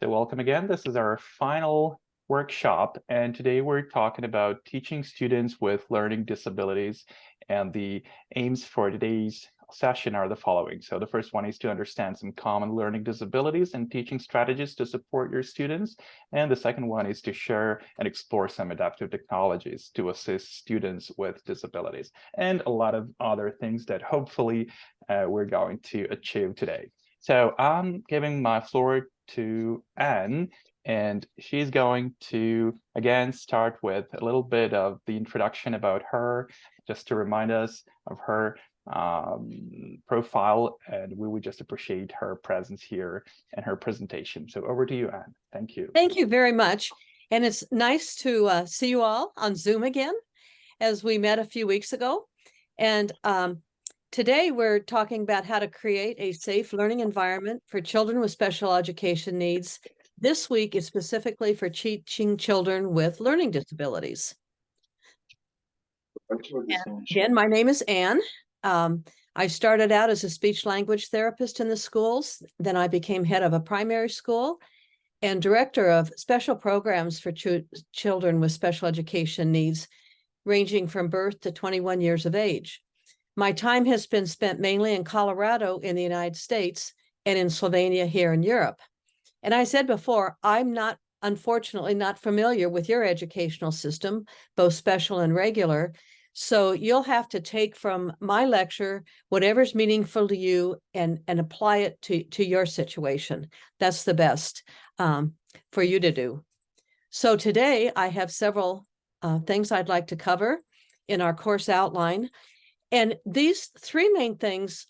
So welcome again. This is our final workshop, and today we're talking about teaching students with learning disabilities. And the aims for today's session are the following. So the first one is to understand some common learning disabilities and teaching strategies to support your students. And the second one is to share and explore some adaptive technologies to assist students with disabilities, and a lot of other things that hopefully we're going to achieve today. So I'm giving my floor to Anne, and she's going to, again, start with a little bit of the introduction about her, just to remind us of her profile, and we would just appreciate her presence here and her presentation. So over to you, Anne. Thank you. Thank you very much. And it's nice to see you all on Zoom again, as we met a few weeks ago. And today we're talking about how to create a safe learning environment for children with special education needs. This week is specifically for teaching children with learning disabilities. And again, my name is Anne. I started out as a speech language therapist in the schools. Then I became head of a primary school and director of special programs for children with special education needs, ranging from birth to 21 years of age. My time has been spent mainly in Colorado in the United States and in Slovenia here in Europe. And I said before, I'm not, unfortunately, not familiar with your educational system, both special and regular. So you'll have to take from my lecture whatever's meaningful to you and apply it to your situation. That's the best for you to do. So today I have several things I'd like to cover in our course outline. And these three main things,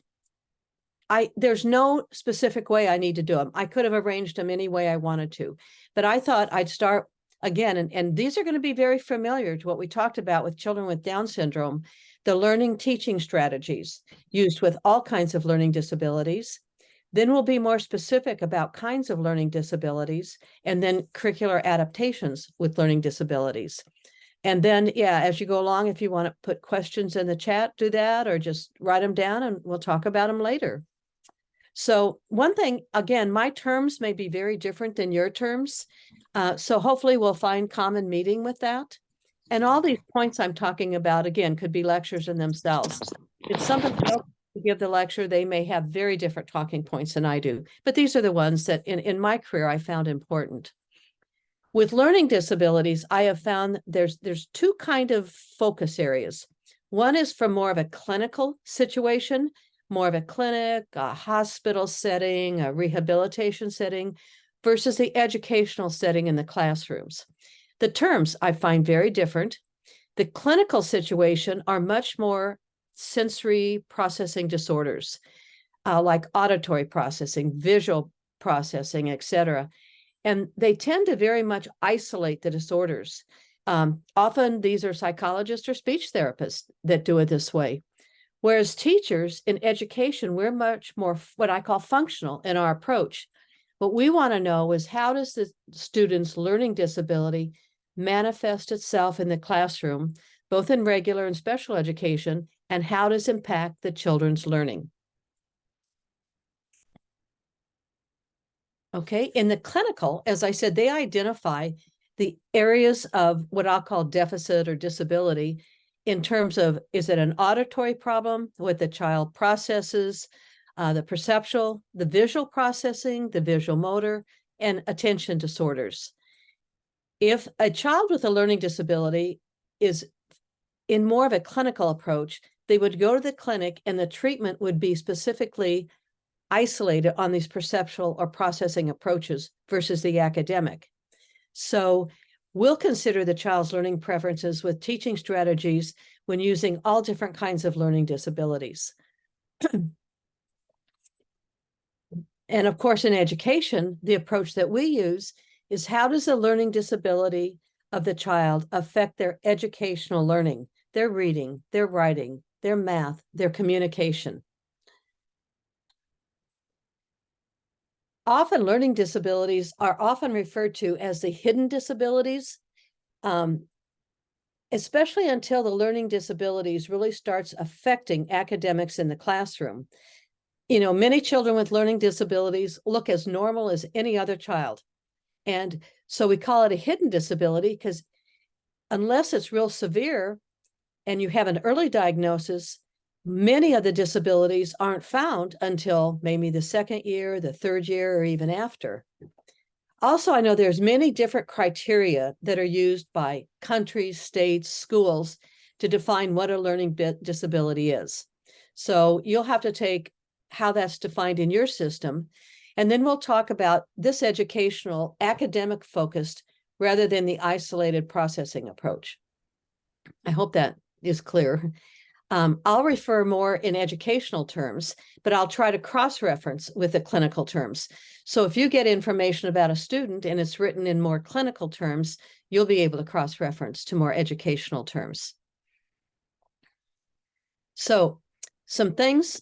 there's no specific way I need to do them. I could have arranged them any way I wanted to, but I thought I'd start again, and these are going to be very familiar to what we talked about with children with Down syndrome, the learning teaching strategies used with all kinds of learning disabilities. Then we'll be more specific about kinds of learning disabilities, and then curricular adaptations with learning disabilities. And then, yeah, as you go along, if you want to put questions in the chat, do that, or just write them down and we'll talk about them later. So one thing, again, my terms may be very different than your terms. So hopefully we'll find common meeting with that. And all these points I'm talking about, again, could be lectures in themselves. If somebody else give the lecture, they may have very different talking points than I do. But these are the ones that in my career I found important. With learning disabilities, I have found there's two kind of focus areas. One is from more of a clinical situation, more of a clinic, a hospital setting, a rehabilitation setting, versus the educational setting in the classrooms. The terms I find very different. The clinical situation are much more sensory processing disorders, like auditory processing, visual processing, etc. And they tend to very much isolate the disorders. Often these are psychologists or speech therapists that do it this way. Whereas teachers in education, we're much more what I call functional in our approach. What we want to know is, how does the student's learning disability manifest itself in the classroom, both in regular and special education, and how does it impact the children's learning? Okay, in the clinical, as I said, they identify the areas of what I'll call deficit or disability in terms of, is it an auditory problem, what the child processes, the perceptual, the visual processing, the visual motor, and attention disorders. If a child with a learning disability is in more of a clinical approach, they would go to the clinic and the treatment would be specifically isolated on these perceptual or processing approaches versus the academic. So we'll consider the child's learning preferences with teaching strategies when using all different kinds of learning disabilities. And of course, in education, the approach that we use is, how does the learning disability of the child affect their educational learning, their reading, their writing, their math, their communication? Often learning disabilities are often referred to as the hidden disabilities, especially until the learning disabilities really starts affecting academics in the classroom. You know, many children with learning disabilities look as normal as any other child. And so we call it a hidden disability because unless it's real severe and you have an early diagnosis, many of the disabilities aren't found until maybe the second year, the third year, or even after. Also, I know there's many different criteria that are used by countries, states, schools to define what a learning disability is. So you'll have to take how that's defined in your system. And then we'll talk about this educational, academic focused rather than the isolated processing approach. I hope that is clear. I'll refer more in educational terms, but I'll try to cross-reference with the clinical terms. So if you get information about a student and it's written in more clinical terms, you'll be able to cross-reference to more educational terms. So some things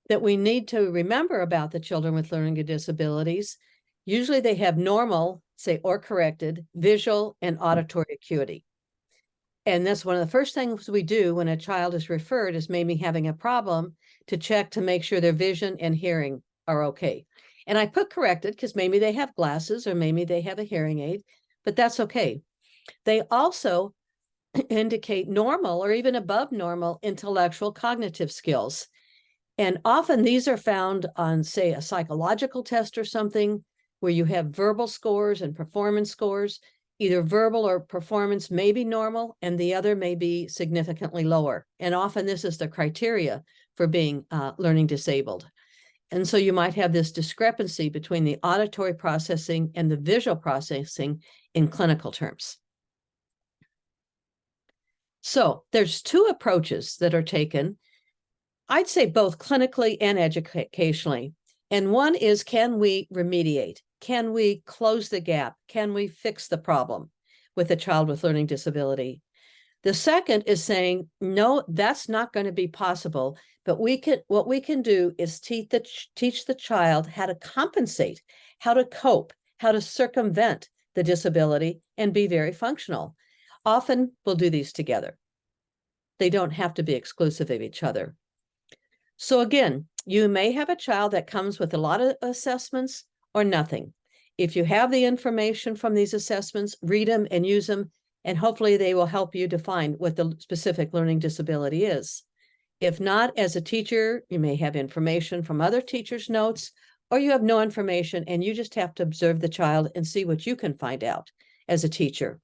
that we need to remember about the children with learning disabilities, usually they have normal, say, or corrected, visual and auditory acuity. And that's one of the first things we do when a child is referred is maybe having a problem to check to make sure their vision and hearing are okay. And I put corrected because maybe they have glasses or maybe they have a hearing aid, but that's okay. They also indicate normal or even above normal intellectual cognitive skills. And often these are found on, say, a psychological test or something where you have verbal scores and performance scores. Either verbal or performance may be normal and the other may be significantly lower. And often this is the criteria for being learning disabled. And so you might have this discrepancy between the auditory processing and the visual processing in clinical terms. So there's two approaches that are taken, I'd say both clinically and educationally. And one is, can we remediate? Can we close the gap? Can we fix the problem with a child with learning disability? The second is saying, no, that's not going to be possible, but what we can do is teach the child how to compensate, how to cope, how to circumvent the disability and be very functional. Often we'll do these together. They don't have to be exclusive of each other. So again, you may have a child that comes with a lot of assessments or nothing. If you have the information from these assessments, read them and use them, and hopefully they will help you define what the specific learning disability is. If not, as a teacher, you may have information from other teachers' notes, or you have no information and you just have to observe the child and see what you can find out as a teacher.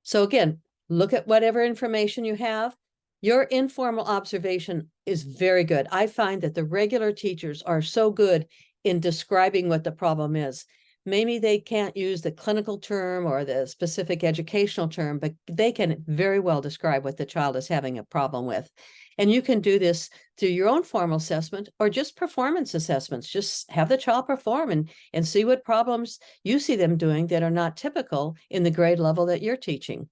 So again, look at whatever information you have. Your informal observation is very good. I find that the regular teachers are so good in describing what the problem is. Maybe they can't use the clinical term or the specific educational term, but they can very well describe what the child is having a problem with. And you can do this through your own formal assessment or just performance assessments. Just have the child perform and see what problems you see them doing that are not typical in the grade level that you're teaching.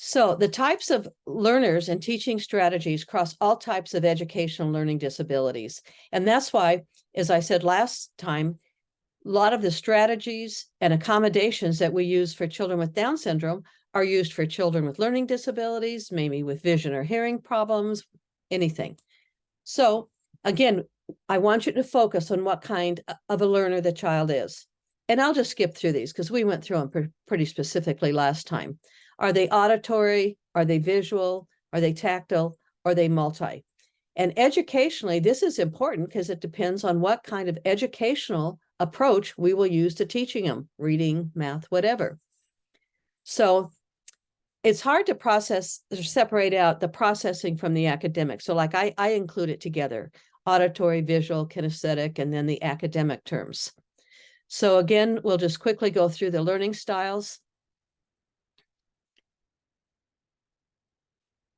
So the types of learners and teaching strategies cross all types of educational learning disabilities. And that's why, as I said last time, a lot of the strategies and accommodations that we use for children with Down syndrome are used for children with learning disabilities, maybe with vision or hearing problems, anything. So again, I want you to focus on what kind of a learner the child is. And I'll just skip through these because we went through them pretty specifically last time. Are they auditory? Are they visual? Are they tactile? Are they multi? And educationally, this is important because it depends on what kind of educational approach we will use to teaching them, reading, math, whatever. So it's hard to process or separate out the processing from the academic. So like I include it together, auditory, visual, kinesthetic, and then the academic terms. So again, we'll just quickly go through the learning styles.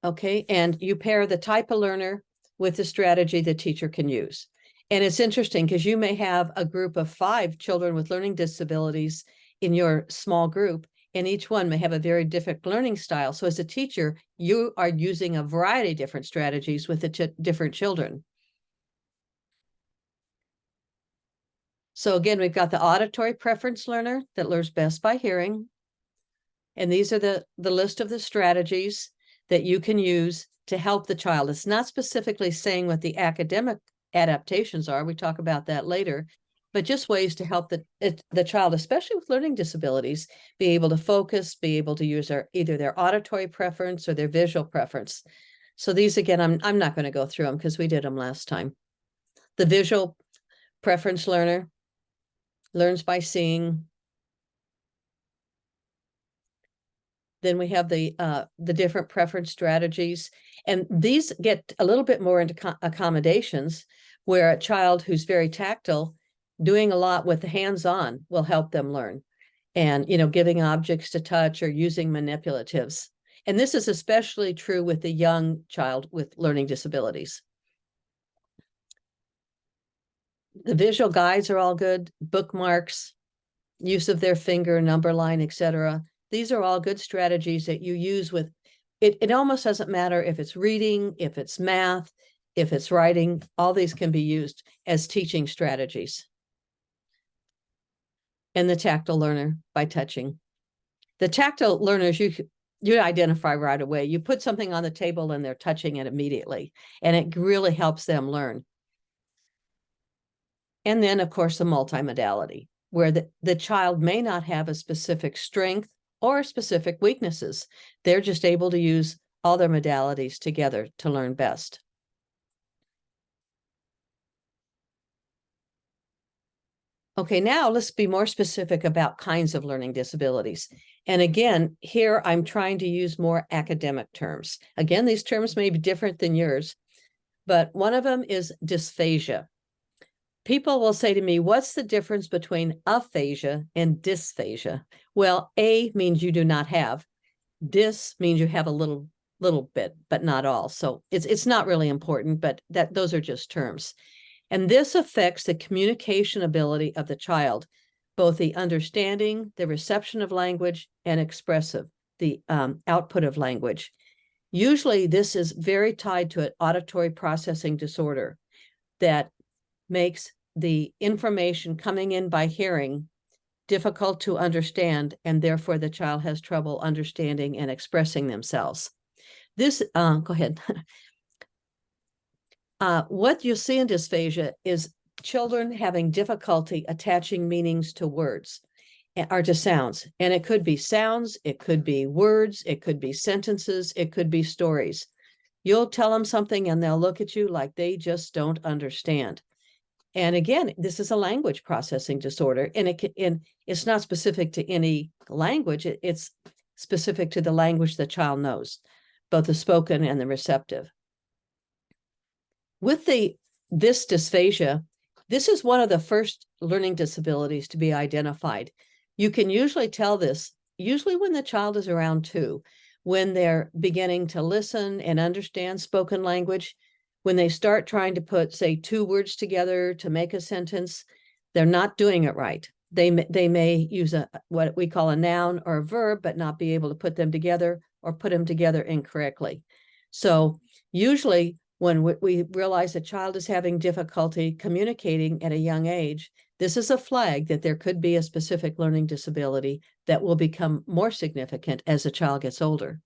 Okay, and you pair the type of learner with the strategy the teacher can use. And it's interesting because you may have a group of 5 children with learning disabilities in your small group, and each one may have a very different learning style. So as a teacher, you are using a variety of different strategies with the different children. So again, we've got the auditory preference learner that learns best by hearing. And these are the list of the strategies that you can use to help the child. It's not specifically saying what the academic adaptations are. We talk about that later, but just ways to help the child, especially with learning disabilities, be able to focus, be able to use either their auditory preference or their visual preference. So these, again, I'm not going to go through them because we did them last time. The visual preference learner learns by seeing. Then we have the different preference strategies. And these get a little bit more into accommodations, where a child who's very tactile, doing a lot with the hands-on will help them learn. And, giving objects to touch or using manipulatives. And this is especially true with the young child with learning disabilities. The visual guides are all good, bookmarks, use of their finger, number line, etc. These are all good strategies that you use with it. It almost doesn't matter if it's reading, if it's math, if it's writing, all these can be used as teaching strategies. And the tactile learner by touching. The tactile learners, you identify right away. You put something on the table and they're touching it immediately, and it really helps them learn. And then, of course, the multimodality, where the child may not have a specific strength or specific weaknesses. They're just able to use all their modalities together to learn best. Okay, now let's be more specific about kinds of learning disabilities. And again, here I'm trying to use more academic terms. Again, these terms may be different than yours, but one of them is dysphagia. People will say to me, what's the difference between aphasia and dysphagia? Well, A means you do not have. Dys means you have a little bit, but not all. So it's not really important, but those are just terms. And this affects the communication ability of the child, both the understanding, the reception of language, and expressive, the output of language. Usually this is very tied to an auditory processing disorder that makes the information coming in by hearing difficult to understand, and therefore the child has trouble understanding and expressing themselves. This, go ahead. What you see in dysphagia is children having difficulty attaching meanings to words or to sounds. And it could be sounds, it could be words, it could be sentences, it could be stories. You'll tell them something and they'll look at you like they just don't understand. And again, this is a language processing disorder, and it's not specific to any language. It's specific to the language the child knows, both the spoken and the receptive. With this dysphagia, this is one of the first learning disabilities to be identified. You can usually tell this, usually when the child is around 2, when they're beginning to listen and understand spoken language. When they start trying to put, say, 2 words together to make a sentence, they're not doing it right. They may use what we call a noun or a verb, but not be able to put them together or put them together incorrectly. So usually when we realize a child is having difficulty communicating at a young age, this is a flag that there could be a specific learning disability that will become more significant as the child gets older.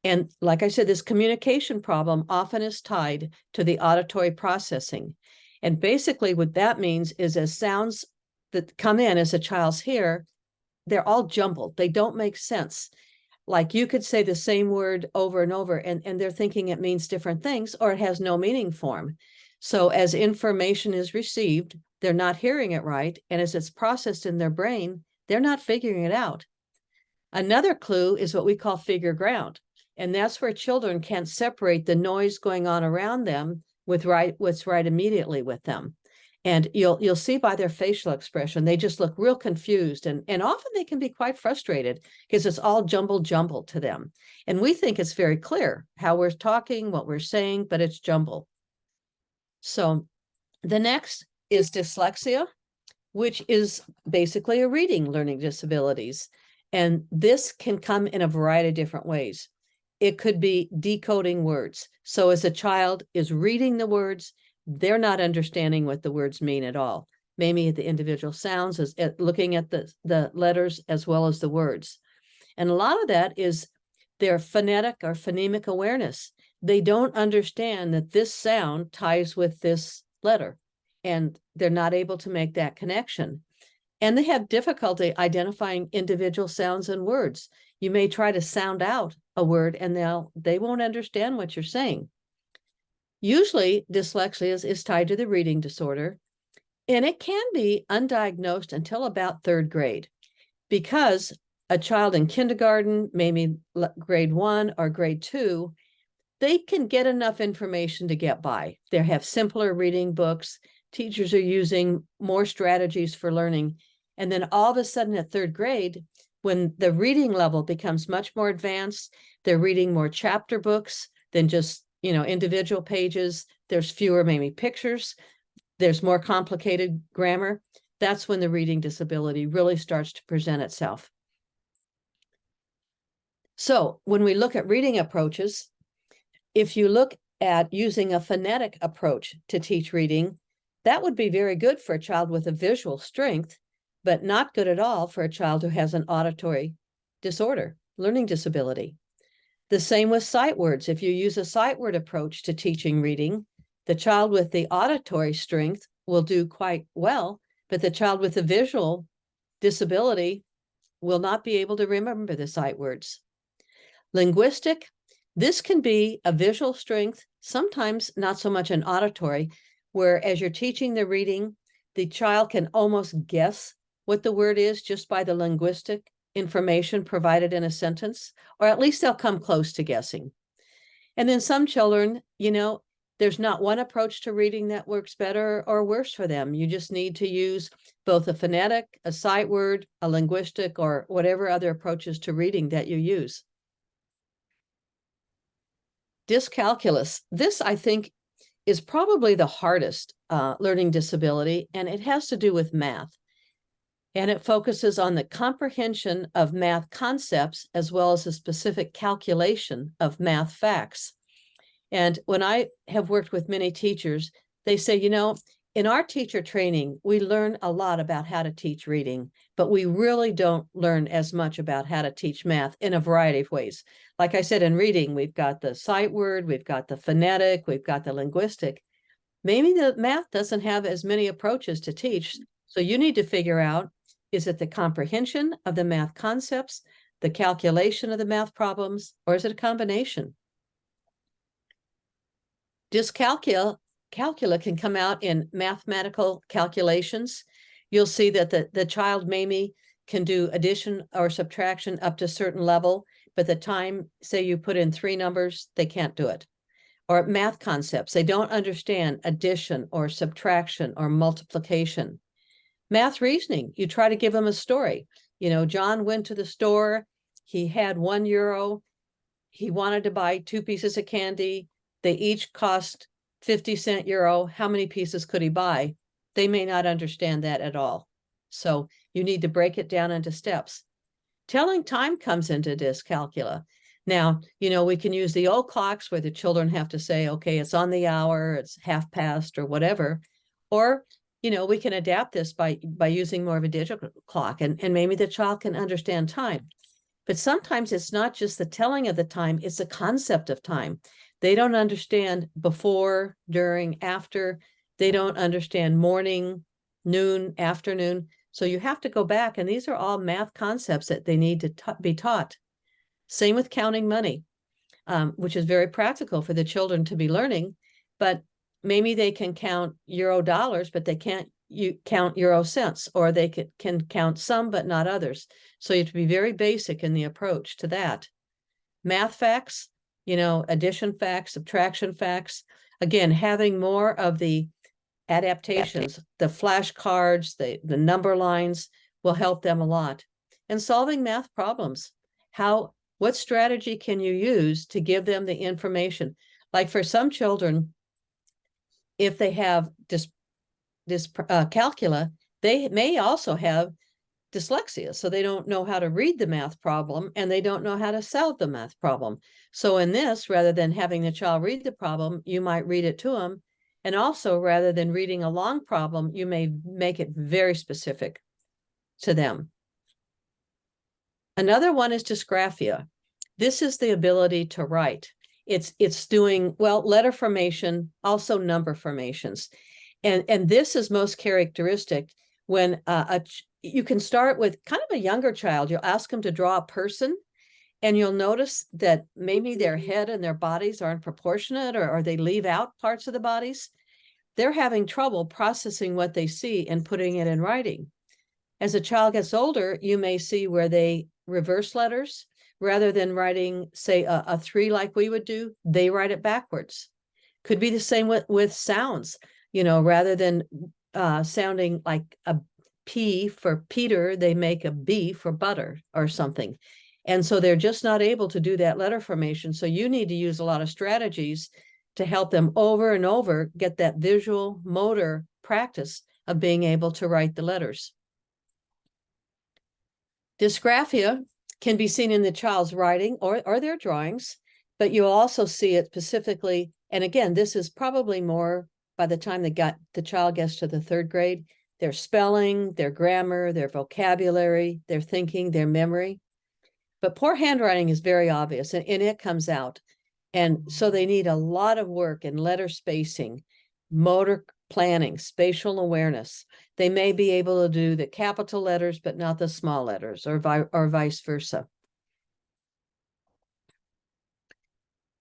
And like I said, this communication problem often is tied to the auditory processing. And basically what that means is as sounds that come in as a child's hear, they're all jumbled. They don't make sense. Like you could say the same word over and over, and they're thinking it means different things, or it has no meaning for them. So as information is received, they're not hearing it right. And as it's processed in their brain, they're not figuring it out. Another clue is what we call figure ground. And that's where children can't separate the noise going on around them with what's right immediately with them. And you'll see by their facial expression, they just look real confused. And often they can be quite frustrated because it's all jumbled to them. And we think it's very clear how we're talking, what we're saying, but it's jumbled. So the next is dyslexia, which is basically a reading learning disabilities. And this can come in a variety of different ways. It could be decoding words. So as a child is reading the words, they're not understanding what the words mean at all. Maybe the individual sounds, looking at the letters as well as the words. And a lot of that is their phonetic or phonemic awareness. They don't understand that this sound ties with this letter, and they're not able to make that connection. And they have difficulty identifying individual sounds and words. You may try to sound out a word and they won't understand what you're saying. Usually dyslexia is tied to the reading disorder, and it can be undiagnosed until about third grade, because a child in kindergarten, maybe grade 1 or grade 2, they can get enough information to get by. They have simpler reading books. Teachers are using more strategies for learning. And then all of a sudden at third grade, when the reading level becomes much more advanced, they're reading more chapter books than just, individual pages. There's fewer maybe pictures. There's more complicated grammar. That's when the reading disability really starts to present itself. So when we look at reading approaches, if you look at using a phonetic approach to teach reading, that would be very good for a child with a visual strength, but not good at all for a child who has an auditory disorder, learning disability. The same with sight words. If you use a sight word approach to teaching reading, the child with the auditory strength will do quite well, but the child with a visual disability will not be able to remember the sight words. Linguistic, this can be a visual strength, sometimes not so much an auditory, where as you're teaching the reading, the child can almost guess what the word is just by the linguistic information provided in a sentence, or at least they'll come close to guessing. And then some children, there's not one approach to reading that works better or worse for them. You just need to use both a phonetic, a sight word, a linguistic, or whatever other approaches to reading that you use. Dyscalculus, this I think is probably the hardest learning disability, and it has to do with math. And it focuses on the comprehension of math concepts as well as the specific calculation of math facts. And when I have worked with many teachers, they say, in our teacher training, we learn a lot about how to teach reading, but we really don't learn as much about how to teach math in a variety of ways. Like I said, in reading, we've got the sight word, we've got the phonetic, we've got the linguistic. Maybe the math doesn't have as many approaches to teach. So you need to figure out, is it the comprehension of the math concepts, the calculation of the math problems, or is it a combination? Dyscalculia can come out in mathematical calculations. You'll see that the child maybe can do addition or subtraction up to a certain level, but the time, say you put in 3 numbers, they can't do it. Or math concepts, they don't understand addition or subtraction or multiplication. Math reasoning, you try to give them a story. John went to the store, he had €1, he wanted to buy 2 pieces of candy, they each cost 50-cent euro. How many pieces could he buy? They may not understand that at all. So you need to break it down into steps. Telling time comes into dyscalculia. Now, we can use the old clocks where the children have to say, okay, it's on the hour, it's 1/2 or whatever. Or, we can adapt this by using more of a digital clock, and maybe the child can understand time. But sometimes it's not just the telling of the time, it's the concept of time. They don't understand before, during, after. They don't understand morning, noon, afternoon. So you have to go back, and these are all math concepts that they need to be taught. Same with counting money, which is very practical for the children to be learning, but maybe they can count euro dollars, but they can't count euro cents, or they can count some, but not others. So you have to be very basic in the approach to that. Math facts, addition facts, subtraction facts. Again, having more of the adaptations, the flashcards, the number lines will help them a lot. And solving math problems. What strategy can you use to give them the information? Like for some children, if they have dyscalculia, they may also have dyslexia. So they don't know how to read the math problem, and they don't know how to solve the math problem. So in this, rather than having the child read the problem, you might read it to them. And also, rather than reading a long problem, you may make it very specific to them. Another one is dysgraphia. This is the ability to write. It's doing, well, letter formation, also number formations. And this is most characteristic when you can start with kind of a younger child. You'll ask them to draw a person, and you'll notice that maybe their head and their bodies aren't proportionate, or they leave out parts of the bodies. They're having trouble processing what they see and putting it in writing. As a child gets older, you may see where they reverse letters. Rather than writing, say, a 3 like we would do, they write it backwards. Could be the same with sounds. Rather than sounding like a P for Peter, they make a B for butter or something. And so they're just not able to do that letter formation. So you need to use a lot of strategies to help them over and over get that visual motor practice of being able to write the letters. Dysgraphia can be seen in the child's writing or their drawings, but you'll also see it specifically. And again, this is probably more by the time the child gets to the 3rd grade, their spelling, their grammar, their vocabulary, their thinking, their memory. But poor handwriting is very obvious, and it comes out. And so they need a lot of work in letter spacing, motor planning, spatial awareness. They may be able to do the capital letters, but not the small letters, or vice versa.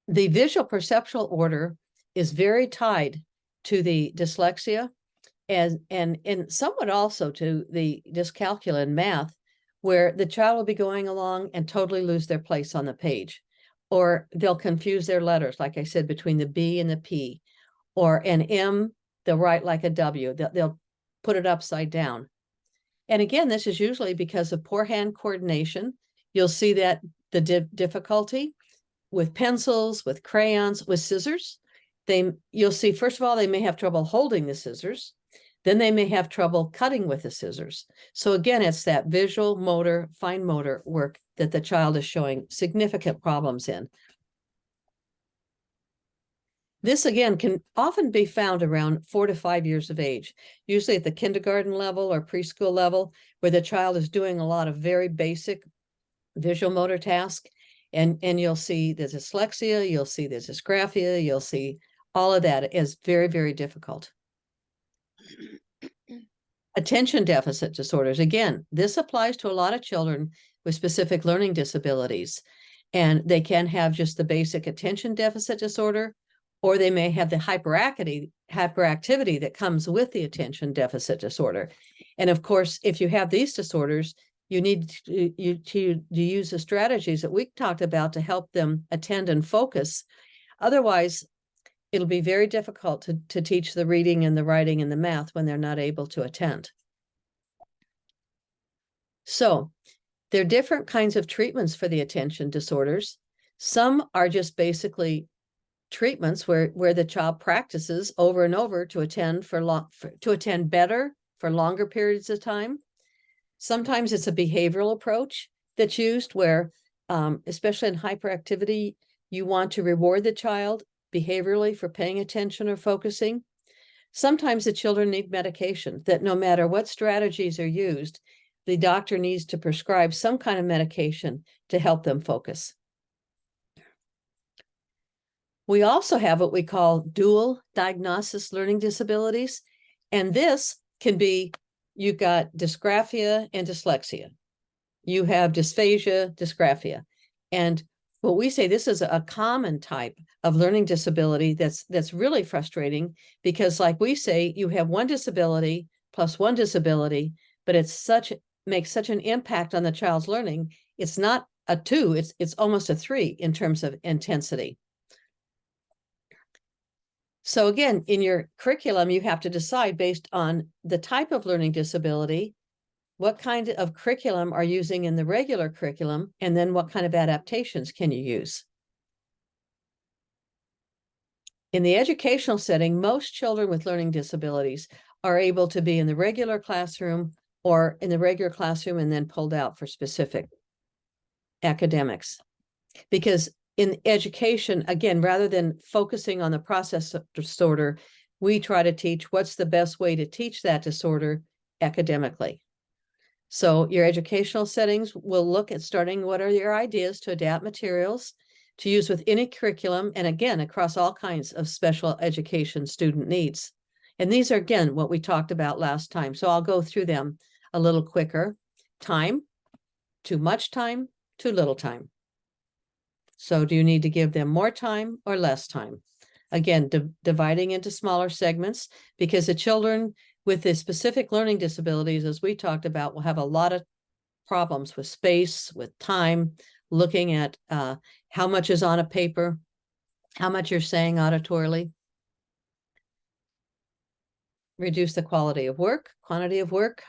The visual perceptual order is very tied to the dyslexia and somewhat also to the dyscalculia in math, where the child will be going along and totally lose their place on the page, or they'll confuse their letters, like I said, between the B and the P, or an M, they'll write like a W. They'll put it upside down. And again, this is usually because of poor hand coordination. You'll see that the difficulty with pencils, with crayons, with scissors. You'll see, first of all, they may have trouble holding the scissors. Then they may have trouble cutting with the scissors. So again, it's that visual motor, fine motor work that the child is showing significant problems in. This, again, can often be found around 4 to 5 years of age, usually at the kindergarten level or preschool level, where the child is doing a lot of very basic visual motor tasks. And you'll see the dyslexia, you'll see the dysgraphia, you'll see all of that is very, very difficult. Attention deficit disorders. Again, this applies to a lot of children with specific learning disabilities. And they can have just the basic attention deficit disorder, or they may have the hyperactivity that comes with the attention deficit disorder. And of course, if you have these disorders, you need to use the strategies that we talked about to help them attend and focus. Otherwise, it'll be very difficult to teach the reading and the writing and the math when they're not able to attend. So there are different kinds of treatments for the attention disorders. Some are just basically treatments where the child practices over and over to attend better for longer periods of time. Sometimes it's a behavioral approach that's used where, especially in hyperactivity, you want to reward the child behaviorally for paying attention or focusing. Sometimes the children need medication, that no matter what strategies are used, the doctor needs to prescribe some kind of medication to help them focus. We also have what we call dual diagnosis learning disabilities. And this can be, you've got dysgraphia and dyslexia. You have dysphagia, dysgraphia. And what we say, this is a common type of learning disability that's really frustrating, because like we say, you have one disability plus one disability, but makes such an impact on the child's learning. It's not a 2, it's almost a 3 in terms of intensity. So again, in your curriculum, you have to decide based on the type of learning disability, what kind of curriculum are you using in the regular curriculum, and then what kind of adaptations can you use? In the educational setting, most children with learning disabilities are able to be in the regular classroom or in the regular classroom and then pulled out for specific academics. Because in education, again, rather than focusing on the process disorder, we try to teach what's the best way to teach that disorder academically. So your educational settings will look at starting what are your ideas to adapt materials to use with any curriculum, and again, across all kinds of special education student needs. And these are, again, what we talked about last time. So I'll go through them a little quicker. Time, too much time, too little time. So do you need to give them more time or less time? Again, dividing into smaller segments, because the children with the specific learning disabilities, as we talked about, will have a lot of problems with space, with time, looking at how much is on a paper, how much you're saying auditorily. Reduce the quality of work, quantity of work,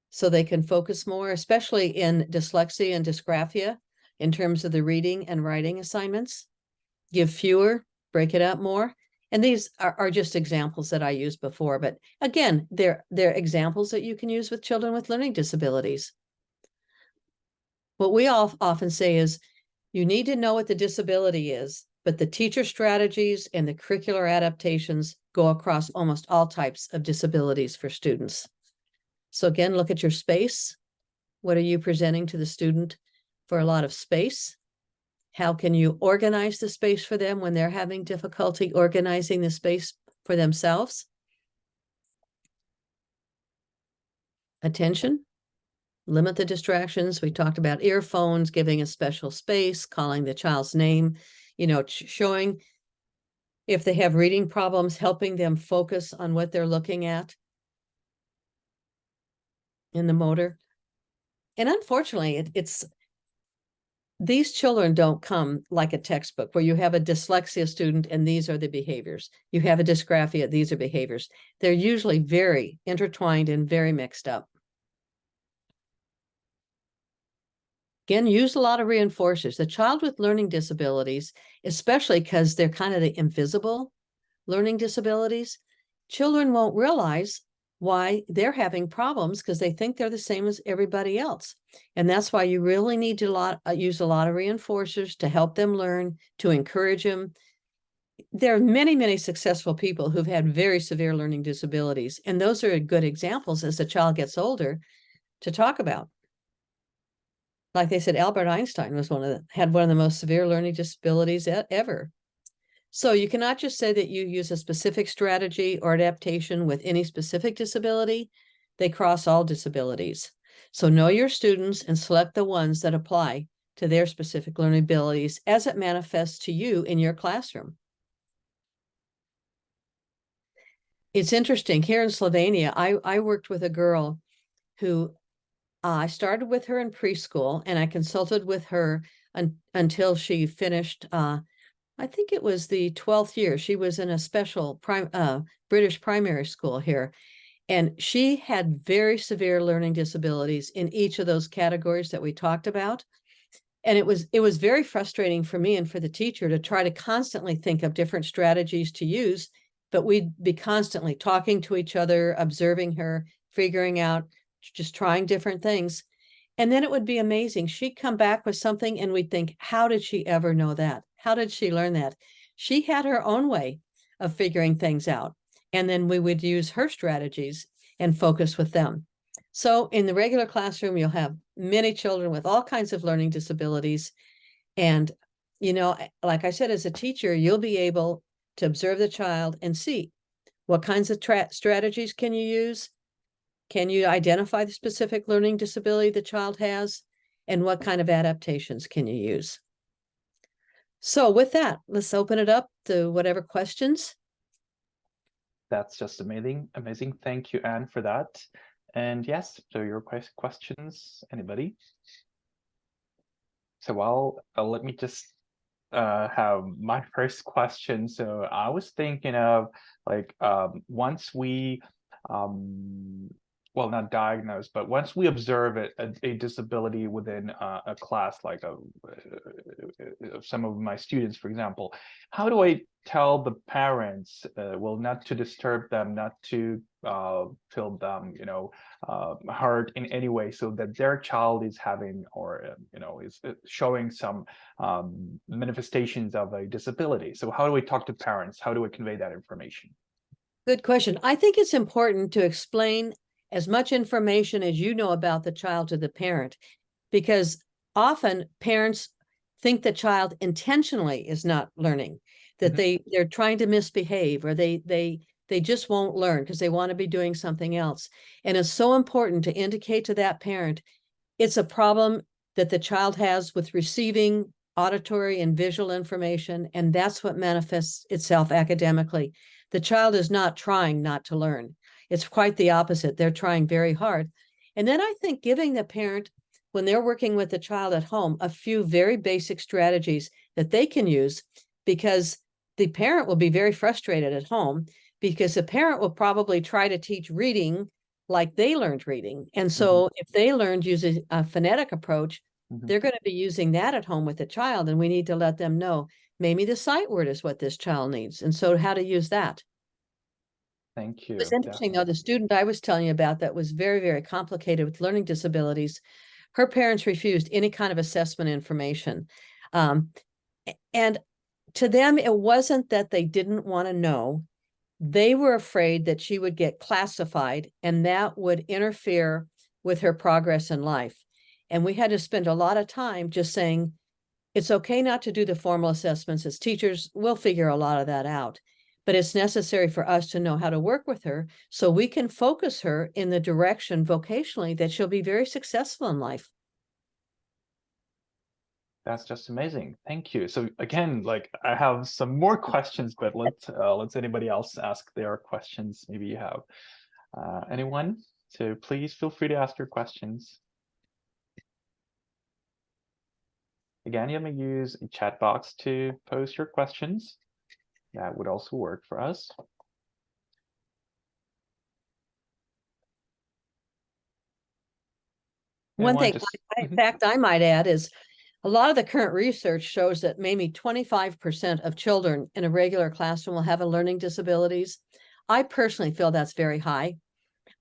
so they can focus more, especially in dyslexia and dysgraphia, in terms of the reading and writing assignments. Give fewer, break it up more. And these are just examples that I used before, but again, they're examples that you can use with children with learning disabilities. What we often say is, you need to know what the disability is, but the teacher strategies and the curricular adaptations go across almost all types of disabilities for students. So again, look at your space. What are you presenting to the student for a lot of space? How can you organize the space for them when they're having difficulty organizing the space for themselves? Attention, limit the distractions. We talked about earphones, giving a special space, calling the child's name, showing if they have reading problems, helping them focus on what they're looking at in the motor. And unfortunately, it's these children don't come like a textbook where you have a dyslexia student and these are the behaviors. You have a dysgraphia, these are behaviors. They're usually very intertwined and very mixed up. Again, use a lot of reinforcers. The child with learning disabilities, especially because they're kind of the invisible learning disabilities, children won't realize why they're having problems because they think they're the same as everybody else. And that's why you really need to use a lot of reinforcers to help them learn, to encourage them. There are many, many successful people who've had very severe learning disabilities, and those are good examples as the child gets older to talk about. Like they said, Albert Einstein had one of the most severe learning disabilities ever. So you cannot just say that you use a specific strategy or adaptation with any specific disability. They cross all disabilities. So know your students and select the ones that apply to their specific learning abilities as it manifests to you in your classroom. It's interesting. Here in Slovenia, I worked with a girl who I started with her in preschool, and I consulted with her until she finished I think it was the 12th year. She was in a special British primary school here. And she had very severe learning disabilities in each of those categories that we talked about. And it was very frustrating for me and for the teacher to try to constantly think of different strategies to use, but we'd be constantly talking to each other, observing her, figuring out, just trying different things. And then it would be amazing. She'd come back with something and we'd think, how did she ever know that? How did she learn that? She had her own way of figuring things out. And then we would use her strategies and focus with them. So in the regular classroom, you'll have many children with all kinds of learning disabilities. And, like I said, as a teacher, you'll be able to observe the child and see what kinds of strategies can you use? Can you identify the specific learning disability the child has? And what kind of adaptations can you use? So with that, let's open it up to whatever questions. That's just amazing. Amazing. Thank you, Anne, for that. And yes, so your questions, anybody? So let me just have my first question. So I was thinking of once we well, not diagnosed, but once we observe a disability within a class, like some of my students, for example, how do I tell the parents, well, not to disturb them, not to feel them, hurt in any way, so that their child is having or is showing some manifestations of a disability? So how do we talk to parents? How do we convey that information? Good question. I think it's important to explain as much information as you know about the child to the parent, because often parents think the child intentionally is not learning, that they're trying to misbehave, or they just won't learn because they want to be doing something else. And it's so important to indicate to that parent it's a problem that the child has with receiving auditory and visual information, and that's what manifests itself academically. The child is not trying not to learn. It's quite the opposite. They're trying very hard. And then I think giving the parent, when they're working with the child at home, a few very basic strategies that they can use, because the parent will be very frustrated at home, because the parent will probably try to teach reading like they learned reading. And so if they learned using a phonetic approach, they're going to be using that at home with the child. And we need to let them know maybe the sight word is what this child needs. And so how to use that. Thank It was you. interesting, though, the student I was telling you about that was very, very complicated with learning disabilities, her parents refused any kind of assessment information. And to them, it wasn't that they didn't want to know. They were afraid that she would get classified and that would interfere with her progress in life. And we had to spend a lot of time just saying, it's okay not to do the formal assessments. As teachers, we'll figure a lot of that out. But it's necessary for us to know how to work with her so we can focus her in the direction vocationally that she'll be very successful in life. That's just amazing. Thank you. So again, like I have some more questions, but let's anybody else ask their questions. Maybe you have anyone. So please feel free to ask your questions. Again, you may use a chat box to post your questions. That would also work for us. One thing, in fact, I might add is a lot of the current research shows that maybe 25% of children in a regular classroom will have a learning disabilities. I personally feel that's very high.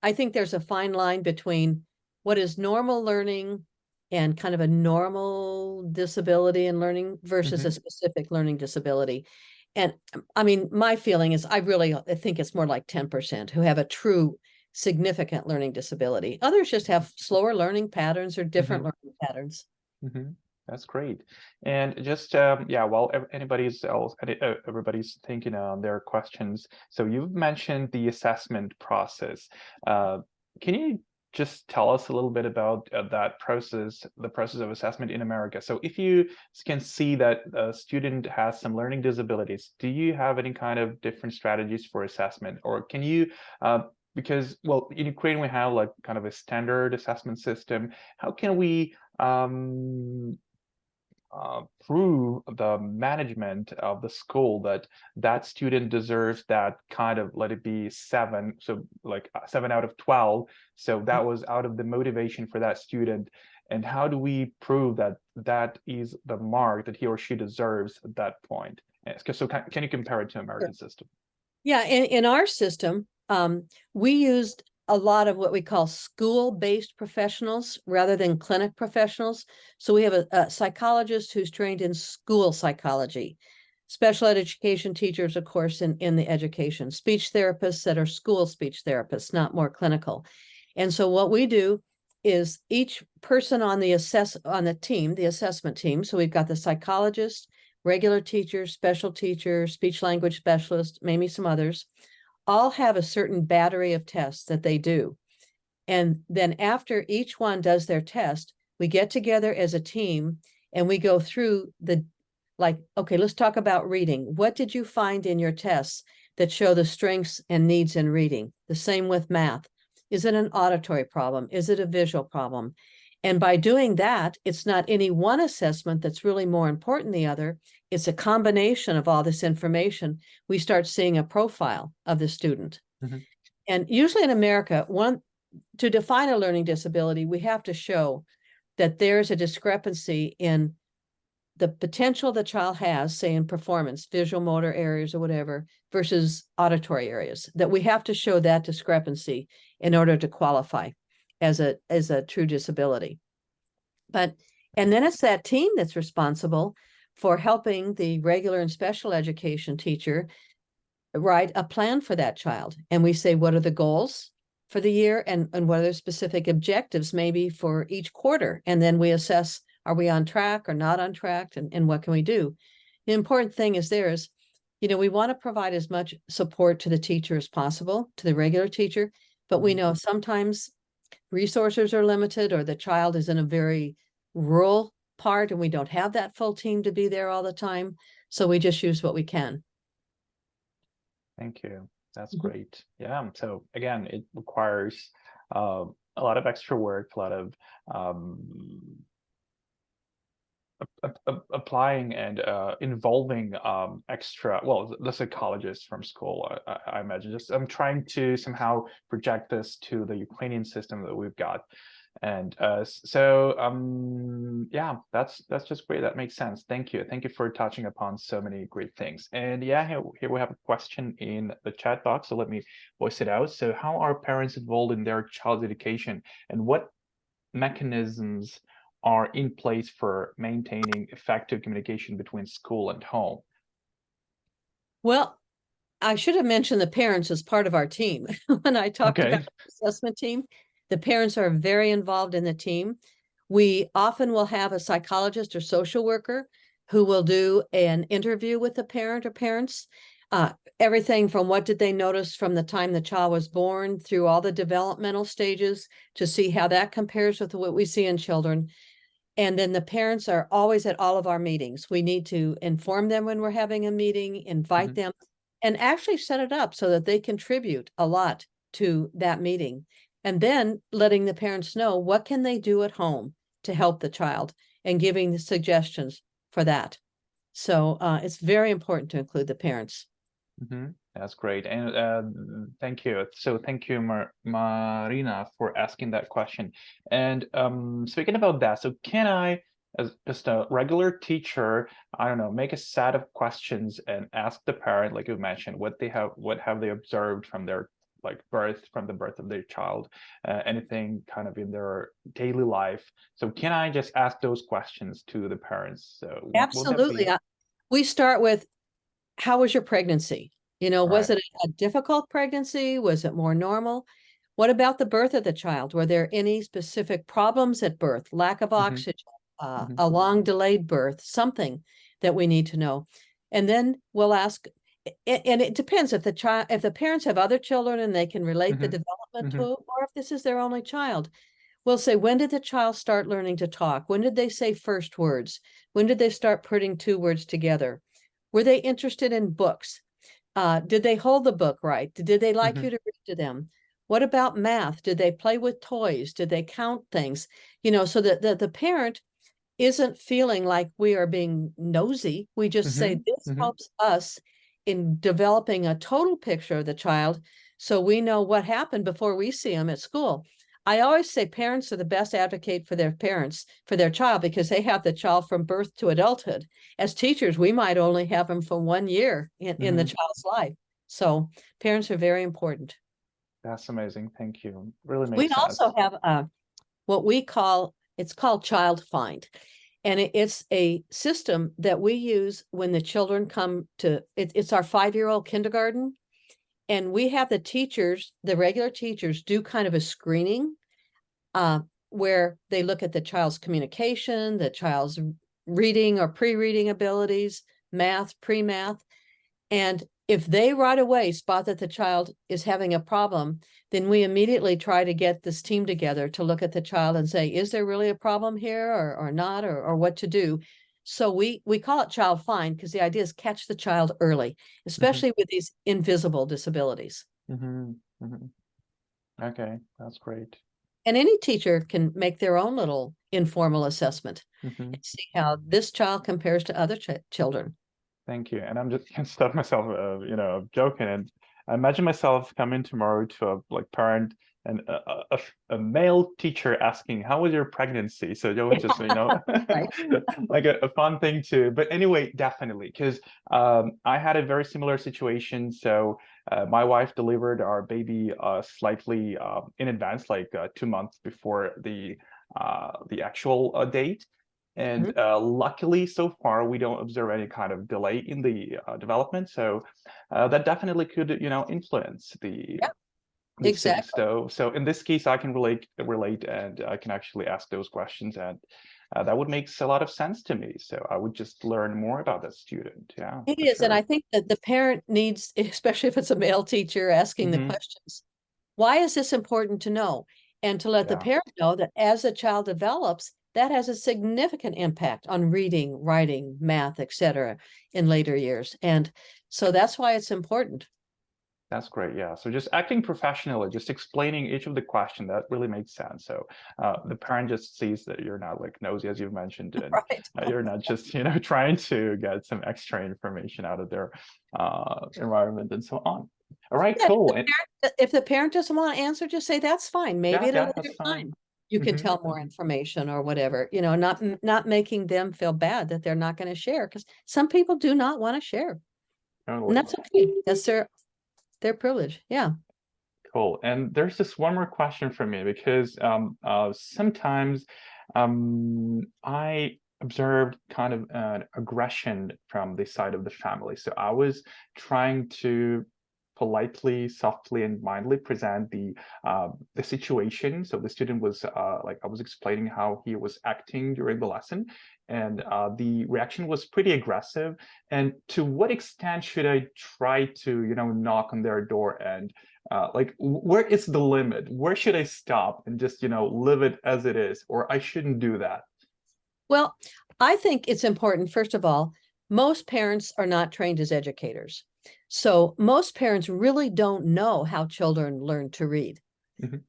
I think there's a fine line between what is normal learning and kind of a normal disability in learning versus a specific learning disability. And I mean, my feeling is I think it's more like 10% who have a true significant learning disability. Others just have slower learning patterns or different learning patterns. That's great. And just yeah, while everybody's thinking on their questions, so you've mentioned the assessment process. Can you just tell us a little bit about that process, the process of assessment in America? So if you can see that a student has some learning disabilities, do you have any kind of different strategies for assessment, or can you because, well, in Ukraine we have like kind of a standard assessment system. How can we through the management of the school that that student deserves that kind of, let it be 7, so like 7 out of 12, so that was out of the motivation for that student, and how do we prove that that is the mark that he or she deserves at that point? So can you compare it to American system? Yeah, in our system, we used a lot of what we call school-based professionals rather than clinic professionals. So we have a psychologist who's trained in school psychology, special education teachers, of course, in the education, speech therapists that are school speech therapists, not more clinical. And so what we do is each person on the team, the assessment team, so we've got the psychologist, regular teachers, special teachers, speech language specialists, maybe some others, all have a certain battery of tests that they do. And then after each one does their test, we get together as a team and we go through okay, let's talk about reading. What did you find in your tests that show the strengths and needs in reading? The same with math. Is it an auditory problem? Is it a visual problem? And by doing that, it's not any one assessment that's really more important than the other. It's a combination of all this information. We start seeing a profile of the student. And usually in America, to define a learning disability, we have to show that there's a discrepancy in the potential the child has, say in performance, visual motor areas or whatever, versus auditory areas, that we have to show that discrepancy in order to qualify as a true disability. And then it's that team that's responsible for helping the regular and special education teacher write a plan for that child. And we say, what are the goals for the year, and what are their specific objectives maybe for each quarter. And then we assess, are we on track or not on track, and what can we do? The important thing is we want to provide as much support to the teacher as possible, to the regular teacher, but we know sometimes resources are limited, or the child is in a very rural part and we don't have that full team to be there all the time. So we just use what we can. Thank you. That's great. Yeah. So again, it requires a lot of extra work, a lot of applying and involving the psychologists from school. I imagine. Just I'm trying to somehow project this to the Ukrainian system that we've got. And yeah, that's just great. That makes sense. Thank you for touching upon so many great things. And yeah, here we have a question in the chat box, so let me voice it out. So how are parents involved in their child's education, and what mechanisms are in place for maintaining effective communication between school and home? Well, I should have mentioned the parents as part of our team. When I talked about the assessment team, the parents are very involved in the team. We often will have a psychologist or social worker who will do an interview with the parent or parents. Everything from what did they notice from the time the child was born through all the developmental stages to see how that compares with what we see in children. And then the parents are always at all of our meetings. We need to inform them when we're having a meeting, invite them, and actually set it up so that they contribute a lot to that meeting. And then letting the parents know what can they do at home to help the child, and giving the suggestions for that. So it's very important to include the parents. That's great. And thank you. So thank you, Marina, for asking that question. And speaking about that, so can I, as just a regular teacher, I don't know, make a set of questions and ask the parent, like you mentioned, what have they observed from their from the birth of their child, anything kind of in their daily life. So can I just ask those questions to the parents? So Absolutely. We start with, how was your pregnancy? Was it a difficult pregnancy? Was it more normal? What about the birth of the child? Were there any specific problems at birth? Lack of oxygen, a long delayed birth, something that we need to know. And then we'll ask, and it depends if the parents have other children and they can relate the development to, or if this is their only child. We'll say, when did the child start learning to talk? When did they say first words? When did they start putting two words together? Were they interested in books? Did they hold the book right? Did they like you to read to them? What about math? Did they play with toys? Did they count things? So that the parent isn't feeling like we are being nosy. We just say, this helps us in developing a total picture of the child, so we know what happened before we see them at school. I always say parents are the best advocate for their child, because they have the child from birth to adulthood. As teachers, we might only have them for 1 year in the child's life. So parents are very important. That's amazing. Thank you. Really makes We sense. also have what we call, it's called Child Find. And it's a system that we use when the children come to, it's our 5-year-old kindergarten. And we have the regular teachers do kind of a screening where they look at the child's communication, the child's reading or pre-reading abilities, math, pre-math. And if they right away spot that the child is having a problem, then we immediately try to get this team together to look at the child and say, is there really a problem here or not, or what to do? So we call it Child Find, because the idea is catch the child early, especially with these invisible disabilities. Okay, that's great. And any teacher can make their own little informal assessment and see how this child compares to other children. Thank you. And I'm just can't stop myself, joking. And I imagine myself coming tomorrow to a parent and a male teacher asking, "How was your pregnancy?" So it was just like a fun thing too. But anyway, definitely, because I had a very similar situation. So my wife delivered our baby slightly in advance, like 2 months before the actual date. And luckily, so far, we don't observe any kind of delay in the development. So that definitely could, influence the these things. Exactly. So in this case, I can relate, and I can actually ask those questions, and that would make a lot of sense to me. So I would just learn more about that student. Yeah, It for is, and I sure. think that the parent needs, especially if it's a male teacher asking the Hmm. questions, why is this important to know? And to let the Yeah, parent know that as a child develops, that has a significant impact on reading, writing, math, etc. in later years. And so that's why it's important. that's great. Yeah, so just acting professionally, just explaining each of the question, that really makes sense. So the parent just sees that you're not like nosy, as you've mentioned, and Right. you're not just trying to get some extra information out of their environment and so on. All right, Yeah, cool. if the parent doesn't want to answer, just say that's fine. Maybe Yeah, at a yeah, later that's fine. time you can Hmm. tell more information or whatever, not making them feel bad that they're not going to share, because some people do not want to share. And Totally. that's okay. That's their privilege. Yeah. Cool. And there's just one more question for me, because sometimes I observed kind of an aggression from the side of the family. So I was trying to politely, softly, and mildly present the situation. So the student was like, I was explaining how he was acting during the lesson, and the reaction was pretty aggressive. And to what extent should I try to, knock on their door and like, where is the limit? Where should I stop and just, live it as it is? Or I shouldn't do that. Well, I think it's important, first of all, most parents are not trained as educators. So most parents really don't know how children learn to read Mhm.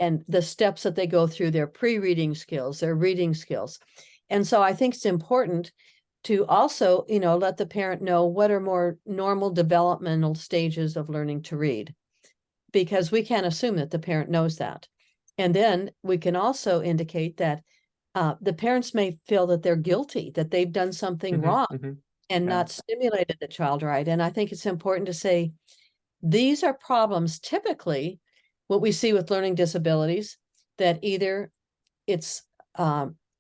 and the steps that they go through, their pre-reading skills, their reading skills. And so I think it's important to also, let the parent know what are more normal developmental stages of learning to read, because we can't assume that the parent knows that. And then we can also indicate that the parents may feel that they're guilty, that they've done something Mhm. wrong Mhm. and Yeah. not stimulated the child right. And I think it's important to say these are problems typically what we see with learning disabilities, that either it's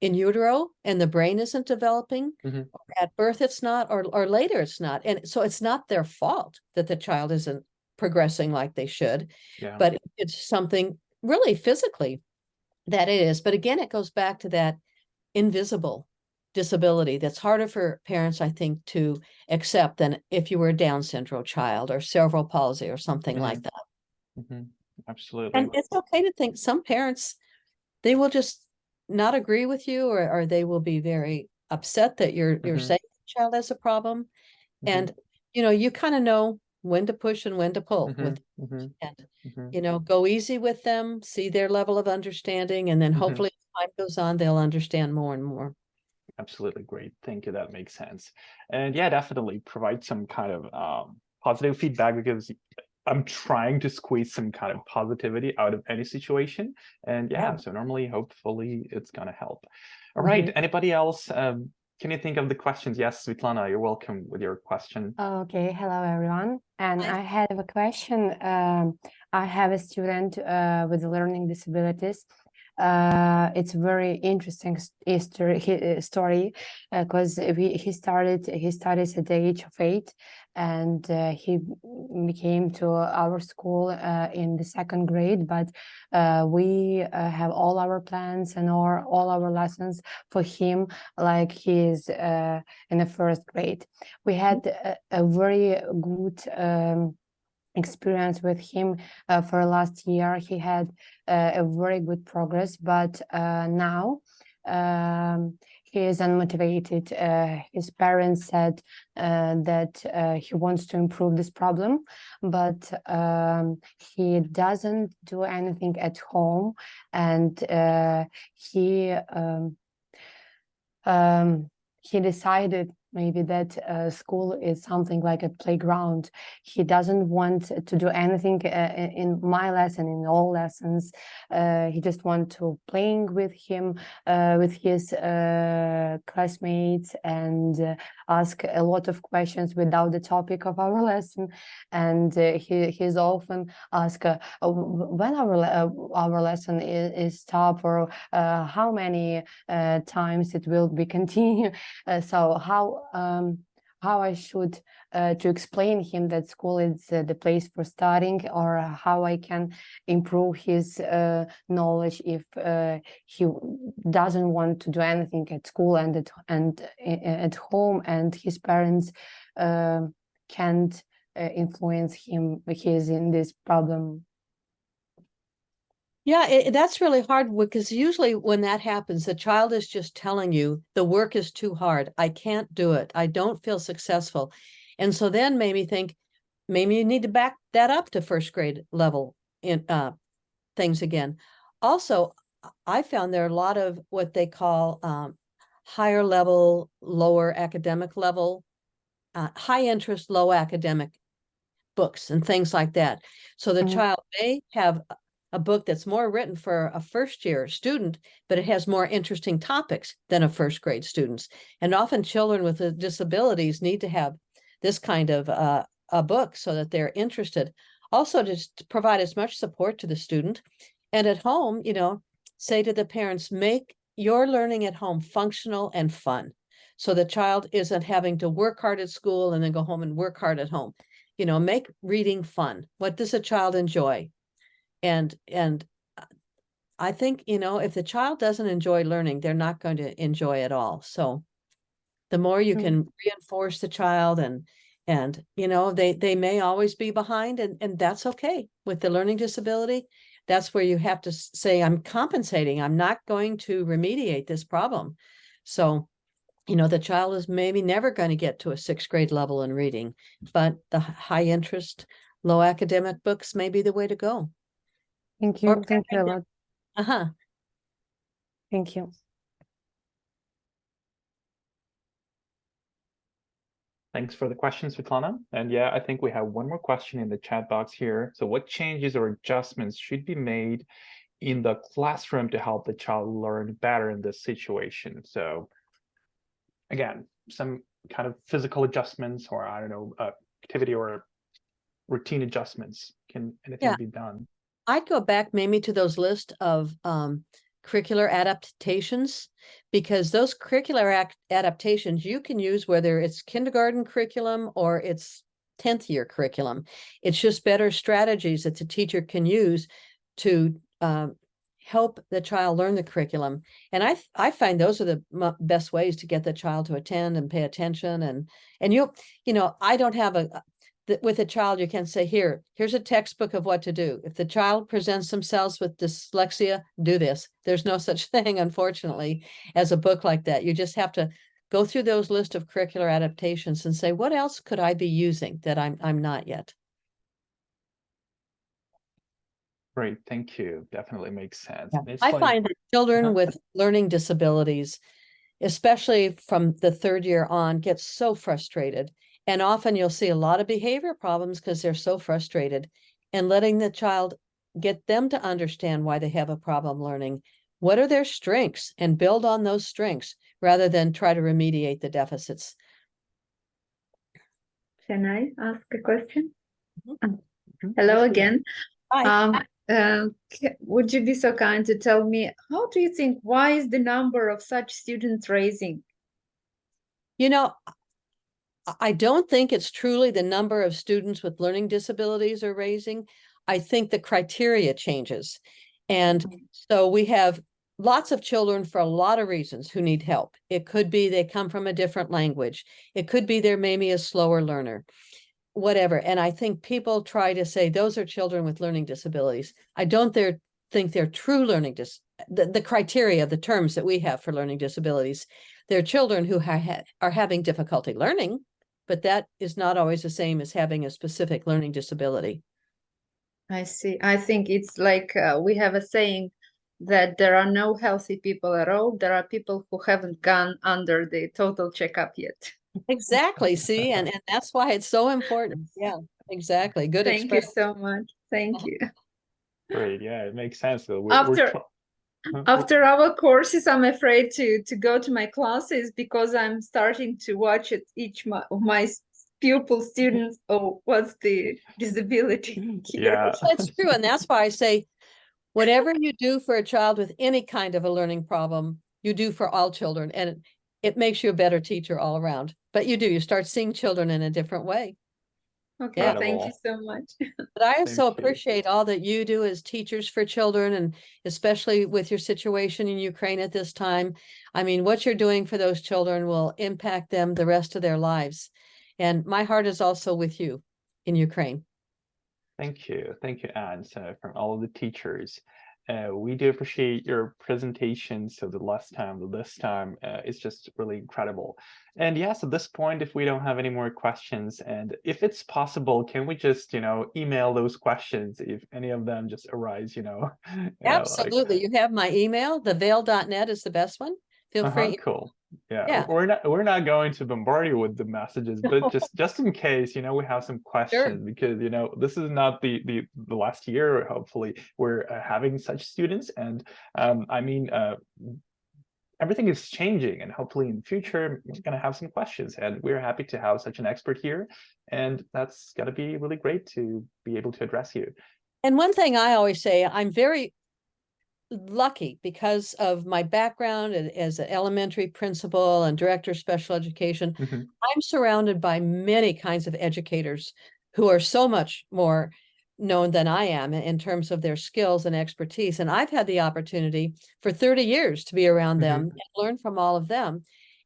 in utero and the brain isn't developing, Mhm. or at birth it's not, or later it's not. And so it's not their fault that the child isn't progressing like they should, Yeah. but it's something really physically that it is. But again, it goes back to that invisible disability that's harder for parents, I think, to accept than if you were a Down syndrome child or cerebral palsy or something like Mhm. that. Mhm. Absolutely. And it's okay to think some parents, they will just not agree with you, or they will be very upset that you're Mhm. saying the child has a problem. Mhm. And you kind of know when to push and when to pull with, Mhm. Mhm. and Mhm. go easy with them, see their level of understanding, and then Mhm. hopefully as time goes on, they'll understand more and more. Absolutely great. Thank you. That makes sense. And yeah, definitely provide some kind of positive feedback, because I'm trying to squeeze some kind of positivity out of any situation. And Yeah. yeah, so normally, hopefully, it's gonna help. All right. Mhm. Anybody else? Can you think of the questions? Yes, Svetlana, you're welcome with your question. Okay, hello everyone. And Nice. I have a question. I have a student with learning disabilities. It's very interesting story because he studies at the age of 8, and he became to our school in the 2nd grade. But we have all our plans and all our lessons for him like he's in the 1st grade. We had a very good experience with him for last year. He had a very good progress, but now he is unmotivated. His parents said that he wants to improve this problem, but he doesn't do anything at home, and he decided maybe that school is something like a playground. He doesn't want to do anything in my lesson, in all lessons. He just wants to playing with him, with his classmates, and ask a lot of questions without the topic of our lesson. And he's often asked when our lesson is stop, or how many times it will be continue. So how I should to explain him that school is the place for studying, or how I can improve his knowledge if he doesn't want to do anything at school and at home, and his parents can't influence him. He's in this problem. Yeah, that's really hard, because usually when that happens, the child is just telling you the work is too hard. I can't do it. I don't feel successful. And so then maybe think, maybe you need to back that up to first grade level in things again. Also, I found there are a lot of what they call higher level, lower academic level, high interest, low academic books and things like that. So the child may have a book that's more written for a first year student, but it has more interesting topics than a first grade student's. And often children with disabilities need to have this kind of a book so that they're interested. Also, to provide as much support to the student. And at home, you know, say to the parents, make your learning at home functional and fun. So the child isn't having to work hard at school and then go home and work hard at home. You know, make reading fun. What does a child enjoy? And I think, you know, if the child doesn't enjoy learning, they're not going to enjoy it all. So the more you can reinforce the child, and you know, they may always be behind, and that's okay with the learning disability. That's where you have to say, I'm compensating. I'm not going to remediate this problem. So, you know, the child is maybe never going to get to a 6th grade level in reading, but the high interest, low academic books may be the way to go. Thank you. Thank you a lot. Thank you. Thanks for the question, Svetlana. And yeah, I think we have one more question in the chat box here. So what changes or adjustments should be made in the classroom to help the child learn better in this situation? So again, some kind of physical adjustments, or I don't know, activity or routine adjustments. Can anything be done? I'd go back maybe to those list of curricular adaptations, because those curricular adaptations you can use whether it's kindergarten curriculum or it's 10th year curriculum. It's just better strategies that the teacher can use to help the child learn the curriculum. And I find those are the best ways to get the child to attend and pay attention. And you know, I don't have with a child, you can say, here's a textbook of what to do. If the child presents themselves with dyslexia, do this. There's no such thing, unfortunately, as a book like that. You just have to go through those list of curricular adaptations and say, what else could I be using that I'm not yet? Great, thank you. Definitely makes sense. Yeah. I find that children with learning disabilities, especially from the 3rd year on, get so frustrated. And often you'll see a lot of behavior problems because they're so frustrated, and letting the child, get them to understand why they have a problem learning. What are their strengths, and build on those strengths rather than try to remediate the deficits. Can I ask a question? Hello again. Hi. Would you be so kind to tell me, how do you think, why is the number of such students raising? You know, I don't think it's truly the number of students with learning disabilities are raising. I think the criteria changes. And so we have lots of children for a lot of reasons who need help. It could be they come from a different language. It could be they're maybe a slower learner, whatever. And I think people try to say those are children with learning disabilities. I don't think they're true learning the criteria, the terms that we have for learning disabilities. They're children who are having difficulty learning, but that is not always the same as having a specific learning disability. I see. I think it's like we have a saying that there are no healthy people at all. There are people who haven't gone under the total checkup yet. Exactly. See, and that's why it's so important. Yeah, exactly. Good. Thank you so much. Thank you. Great. Yeah, it makes sense. So After our courses, I'm afraid to go to my classes because I'm starting to watch it each of my pupil students. Oh, what's the disability here? Yeah, That's true. And that's why I say, whatever you do for a child with any kind of a learning problem, you do for all children. And it makes you a better teacher all around. but you do, you start seeing children in a different way. Okay, Yeah. thank you Incredible. so much. But I Thank also you. appreciate all that you do as teachers for children, and especially with your situation in Ukraine at this time. I mean, what you're doing for those children will impact them the rest of their lives. And my heart is also with you in Ukraine. Thank you, Anne. So from all of the teachers, we do appreciate your presentation. So the last time, the this time, it's just really incredible. And yes, at this point, if we don't have any more questions, and if it's possible, can we just, email those questions if any of them just arise, Absolutely. You have my email, theveil.net is the best one. Feel free. Cool. Yeah, Yeah. we're not going to bombard you with the messages, but just in case, we have some questions, because this is not the last year. Hopefully, we're having such students, and I mean, everything is changing, and hopefully in the future we're going to have some questions, and we're happy to have such an expert here, and that's going to be really great to be able to address you. And one thing I always say, I'm very lucky because of my background as an elementary principal and director of special education. I'm surrounded by many kinds of educators who are so much more known than I am in terms of their skills and expertise. And I've had the opportunity for 30 years to be around them and learn from all of them.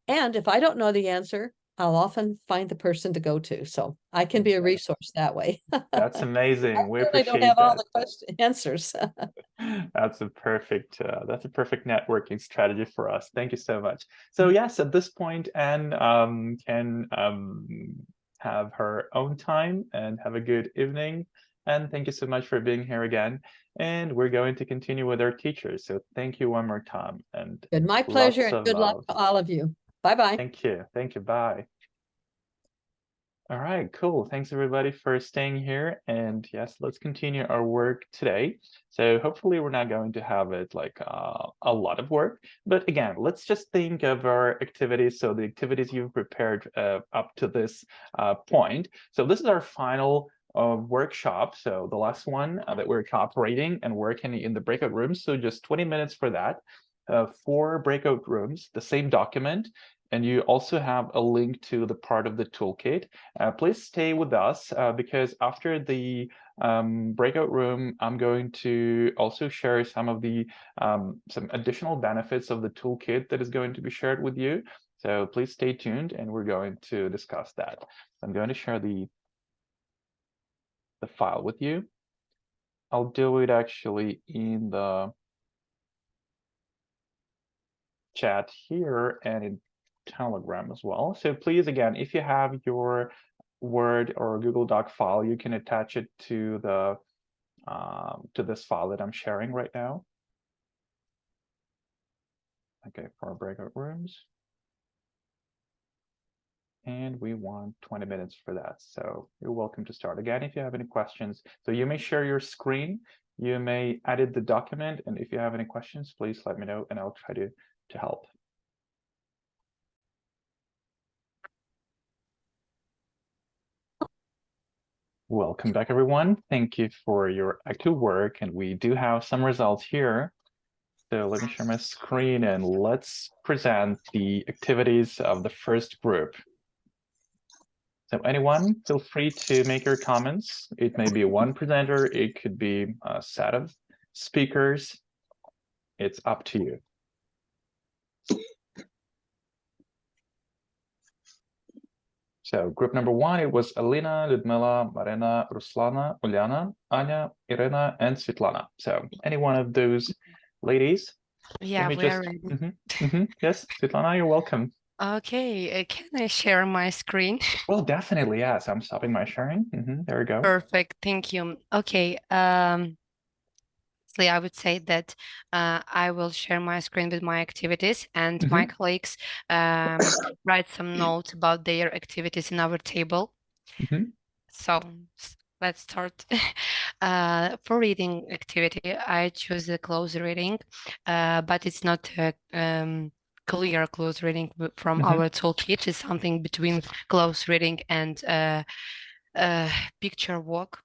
And if I don't know the answer, I'll often find the person to go to. So I can be a resource that way. That's amazing. We I don't appreciate have all that. the answers. That's a perfect networking strategy for us. Thank you so much. So yes, at this point, Anne can have her own time and have a good evening. And thank you so much for being here again. And we're going to continue with our teachers. So thank you one more time. And Good, my pleasure, lots and of good luck love. to all of you. Bye-bye. Thank you. Thank you. Bye. All right, cool. Thanks everybody for staying here. And yes, let's continue our work today. So hopefully we're not going to have it like a lot of work, but again, let's just think of our activities. So the activities you've prepared up to this point. So this is our final workshop. So the last one that we're cooperating and working in the breakout rooms. So just 20 minutes for that. 4 breakout rooms, the same document. And you also have a link to the part of the toolkit. Please stay with us because after the breakout room, I'm going to also share some of the some additional benefits of the toolkit that is going to be shared with you. So please stay tuned, and we're going to discuss that. I'm going to share the file with you. I'll do it actually in the chat here and in Telegram as well. So please, again, if you have your Word or Google Doc file, you can attach it to the to this file that I'm sharing right now. Okay, for our breakout rooms. And we want 20 minutes for that. So you're welcome to start. Again, if you have any questions, so you may share your screen, you may edit the document, and if you have any questions, please let me know and I'll try to help. Welcome back, everyone. Thank you for your active work, and we do have some results here. So let me share my screen and let's present the activities of the first group. So anyone, feel free to make your comments. It may be one presenter, it could be a set of speakers. It's up to you. So group number 1, it was Alina, Ludmila, Marina, Ruslana, Uliana, Anya, Irina, and Svetlana. So any one of those ladies. Yeah, we are ready. Yes, Svetlana, you're welcome. Okay, can I share my screen? Well, definitely, yes. I'm stopping my sharing. There we go. Perfect, thank you. Okay, I would say that I will share my screen with my activities, and my colleagues write some notes about their activities in our table. So let's start. For reading activity, I choose a close reading, but it's not a clear close reading from our toolkit. It's something between close reading and picture walk.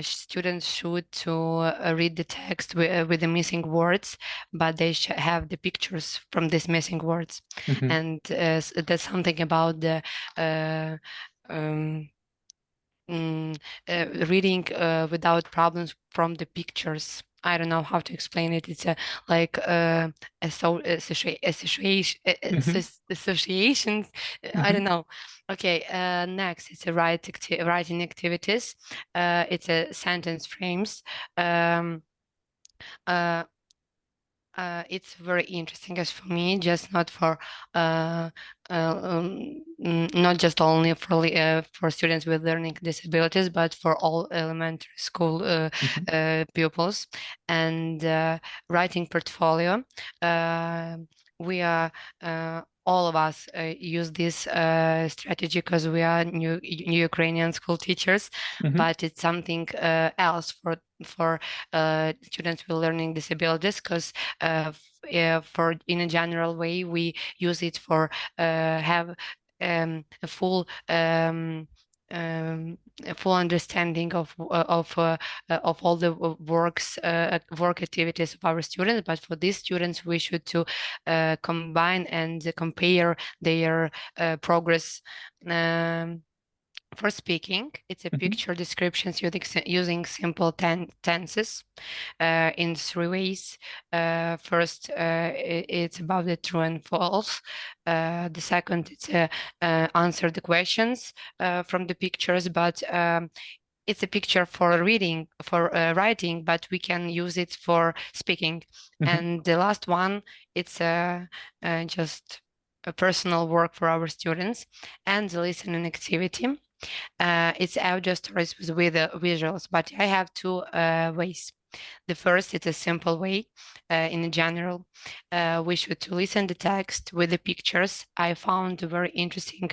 students should to read the text with the missing words, but they should have the pictures from these missing words. And there's something about the reading without problems from the pictures. I don't know how to explain it. It's a like associations. I don't know. Okay. Next, it's a writing activities. It's a sentence frames. It's very interesting as for me, just not for not just only for students with learning disabilities, but for all elementary school pupils. And writing portfolio, we are all of us use this strategy because we are new Ukrainian school teachers, but it's something else for students with learning disabilities, because for in a general way we use it for have a full understanding of all the work activities of our students. But for these students, we should to combine and compare their progress. For speaking, it's a picture descriptions using simple tenses in 3 ways. First, it's about the true and false. The second, it's answer the questions from the pictures, but it's a picture for reading, for writing, but we can use it for speaking. And the last one, it's just a personal work for our students. And the listening activity, it's audio stories with visuals, but I have 2 ways. The first, it's a simple way. In general, we should to listen the text with the pictures. I found a very interesting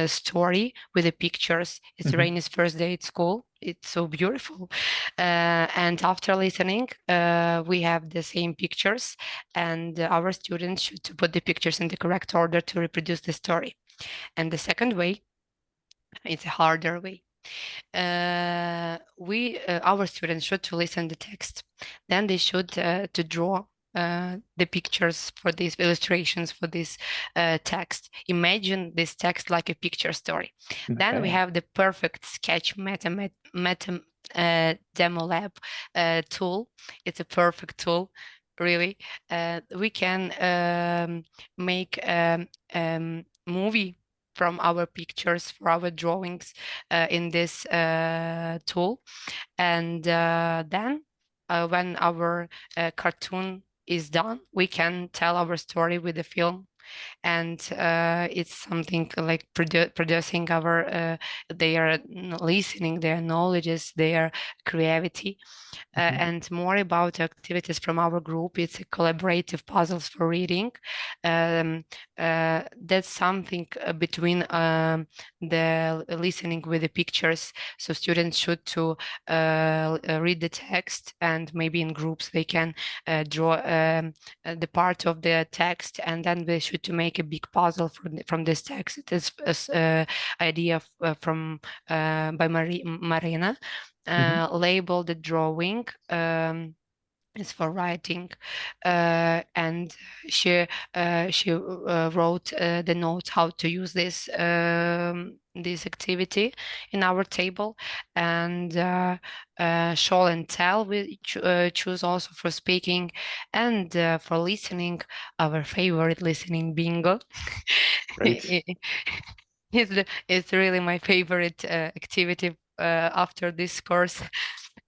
story with the pictures. It's Rainy's first day at school. It's so beautiful. And after listening, we have the same pictures, and our students should to put the pictures in the correct order to reproduce the story. And the second way, it's a harder way. Our students should to listen the text. Then they should to draw the pictures for these illustrations for this text. Imagine this text like a picture story. Then we have the perfect sketch demo lab tool. It's a perfect tool, really. We can make movie from our pictures, for our drawings in this tool. And then when our cartoon is done, we can tell our story with the film. And it's something like producing our their listening, their knowledges, their creativity. And more about activities from our group. It's a collaborative puzzles for reading. That's something between the listening with the pictures. So students should to read the text, and maybe in groups they can draw the part of the text, and then they should to make a big puzzle from this text. It is idea from by Marina. Label the drawing is for writing, and she wrote the notes how to use this activity in our table. And show and tell we choose also for speaking. And for listening, our favorite listening bingo. It's really my favorite activity after this course.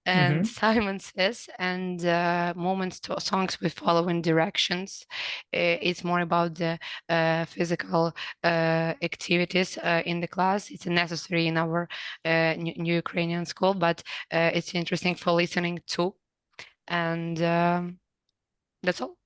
And Simon says, and moments to songs with following directions. It's more about the physical activities in the class. It's necessary in our new Ukrainian school, but it's interesting for listening too. And that's all.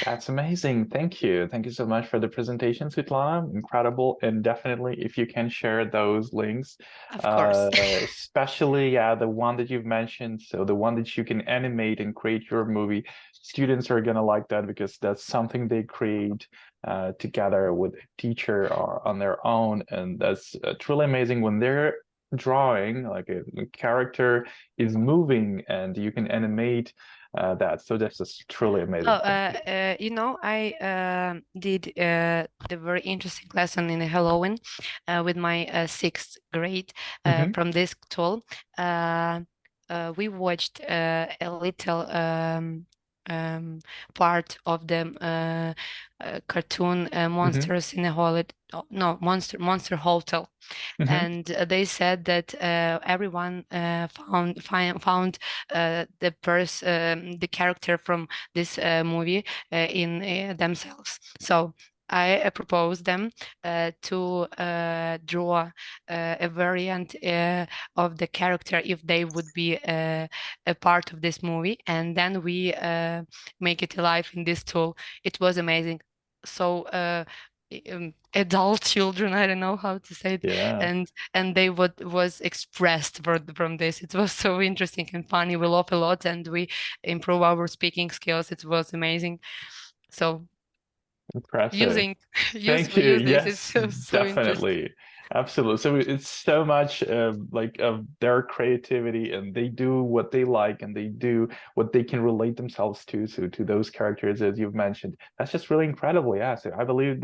That's amazing. Thank you. Thank you so much for the presentation, Svetlana. Incredible. And definitely, if you can share those links, of course. Especially, the one that you've mentioned. So the one that you can animate and create your movie. Students are going to like that because that's something they create together with a teacher or on their own. And that's truly amazing when they're drawing, like a character is moving and you can animate that. So that's just truly amazing. You know, I did the very interesting lesson in Halloween with my 6th grade from this tool. We watched a little part of the cartoon monsters in a holiday. No, monster hotel. And they said that everyone found the character from this movie in themselves. So I proposed them to draw a variant of the character if they would be a part of this movie, and then we make it alive in this tool. It was amazing. So adult children, I don't know how to say it, and they was expressed from this. It was so interesting and funny. We laugh a lot and we improve our speaking skills. It was amazing. So impressive. Use this. Yes, it's so definitely. Absolutely. So it's so much like of their creativity, and they do what they like and they do what they can relate themselves to. So to those characters, as you've mentioned, that's just really incredible. Yeah. So I believe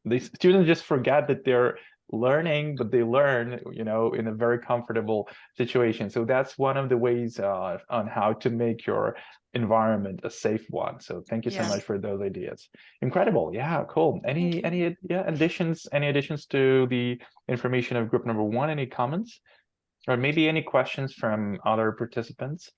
these students just forget that they're learning, but they learn, you know, in a very comfortable situation. So that's one of the ways on how to make your environment a safe one. So thank you so much for those ideas. Incredible. Yeah, cool. Any additions to the information of group number 1? Any comments, or maybe any questions from other participants?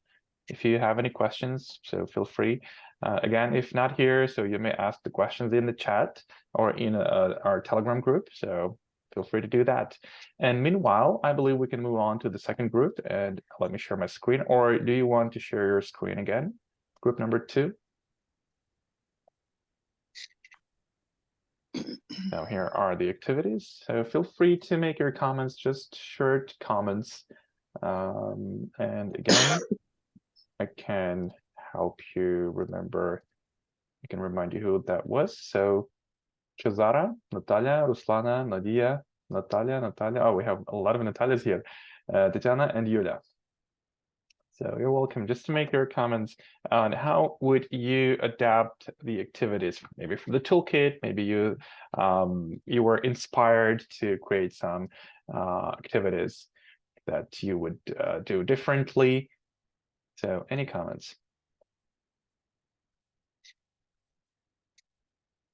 If you have any questions, so feel free. Again, if not here, so you may ask the questions in the chat or in our Telegram group. So feel free to do that. And meanwhile, I believe we can move on to the second group, and let me share my screen. Or do you want to share your screen again? Group number 2. Now here are the activities. So feel free to make your comments, just short comments. And again, I can help you remember. I can remind you who that was. So Cesara, Natalia, Ruslana, Nadia, Natalia. Oh, we have a lot of Natalias here. Tatiana and Yulia. So you're welcome. Just to make your comments on how would you adapt the activities, maybe from the toolkit, maybe you were inspired to create some activities that you would do differently. So any comments?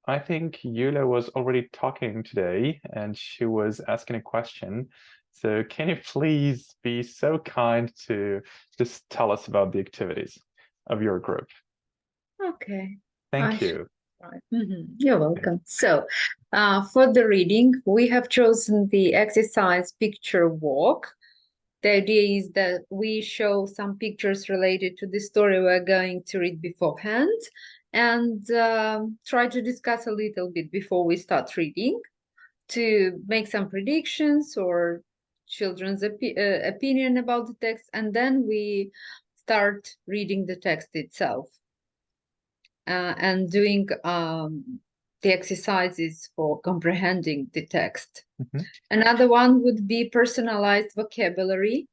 I think Yulia was already talking today and she was asking a question. So can you please be so kind to just tell us about the activities of your group? Okay. Thank you. You're welcome. So for the reading, we have chosen the exercise picture walk. The idea is that we show some pictures related to the story we're going to read beforehand, and try to discuss a little bit before we start reading to make some predictions or children's opinion about the text, and then we start reading the text itself and doing the exercises for comprehending the text. Another one would be personalized vocabulary.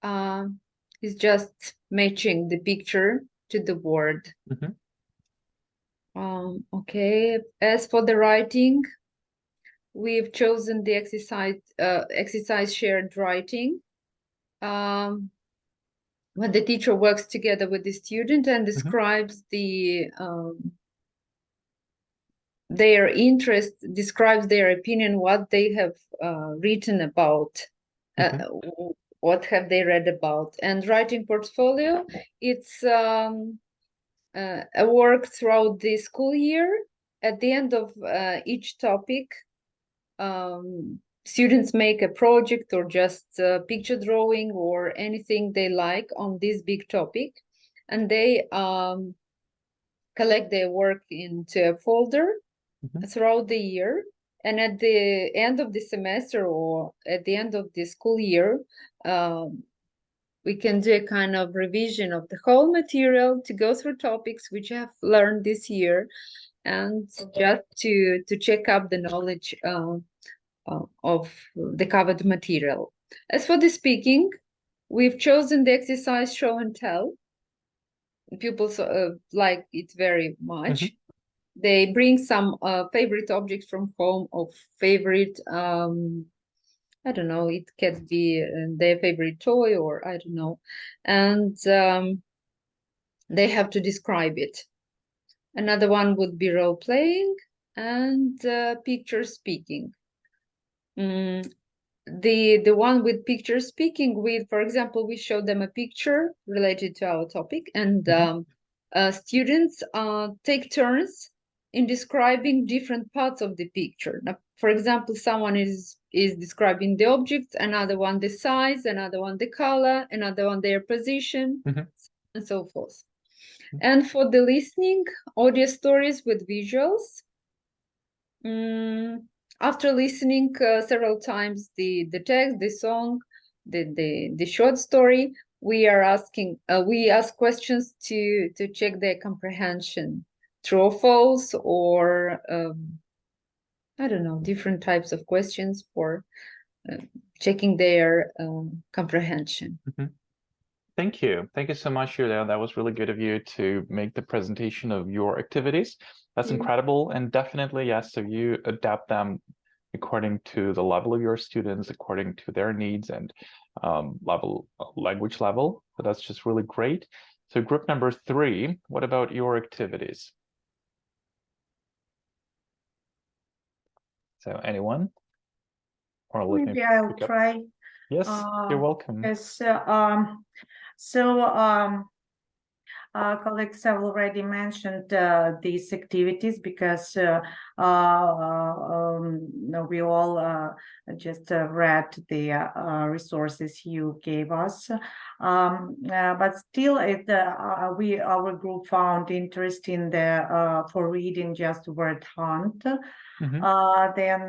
It's just matching the picture to the word. Okay, as for the writing, we've chosen the exercise shared writing, when the teacher works together with the student and describes their interest, describes their opinion, what they have written about, what have they read about. And writing portfolio, it's a work throughout the school year. At the end of each topic, students make a project or just a picture drawing or anything they like on this big topic, and they collect their work into a folder throughout the year. And at the end of the semester or at the end of the school year, we can do a kind of revision of the whole material to go through topics which I have learned this year, and just to check up the knowledge of the covered material. As for the speaking, we've chosen the exercise show and tell. Pupils like it very much. They bring some favorite objects from home or favorite, I don't know, it can be their favorite toy or I don't know. And they have to describe it. Another one would be role playing and picture speaking. The one with picture speaking, for example, we show them a picture related to our topic, and students take turns in describing different parts of the picture. Now, for example, someone is describing the objects, another one the size, another one the color, another one their position, and so forth. And for the listening, audio stories with visuals. After listening several times the text, the song, the short story, we ask questions to check their comprehension, true or false, or I don't know, different types of questions for checking their comprehension. Thank you. Thank you so much, Julia. That was really good of you to make the presentation of your activities. That's incredible. And definitely, yes, so you adapt them according to the level of your students, according to their needs and language level. So that's just really great. So group number 3, what about your activities? So anyone? Or let maybe I'll try. Yes, you're welcome. Yes, colleagues have already mentioned these activities because we all just read the resources you gave us. But still, our group found interest in for reading just word hunt. Then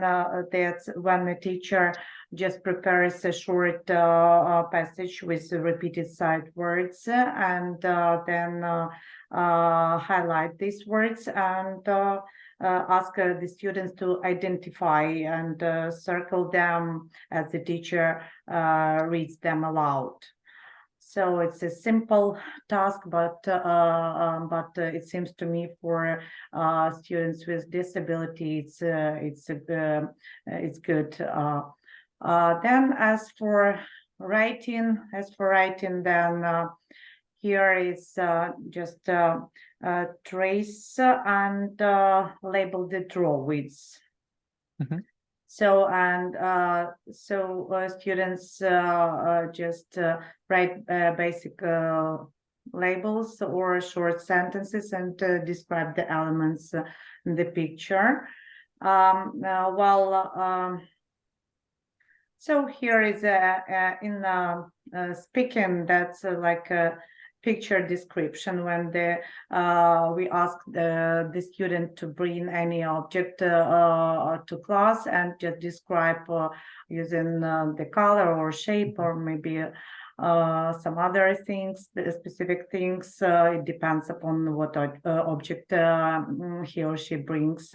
that's when the teacher just prepares a short passage with repeated sight words and then highlight these words and ask the students to identify and circle them as the teacher reads them aloud. So it's a simple task, but it seems to me for students with disabilities, it's good. Then as for writing, then here is just trace and label the drawings. So students just write basic labels or short sentences and describe the elements in the picture. So here is in speaking, that's like a picture description when we ask the student to bring any object to class and just describe using the color or shape or maybe some other things, specific things. It depends upon what object he or she brings.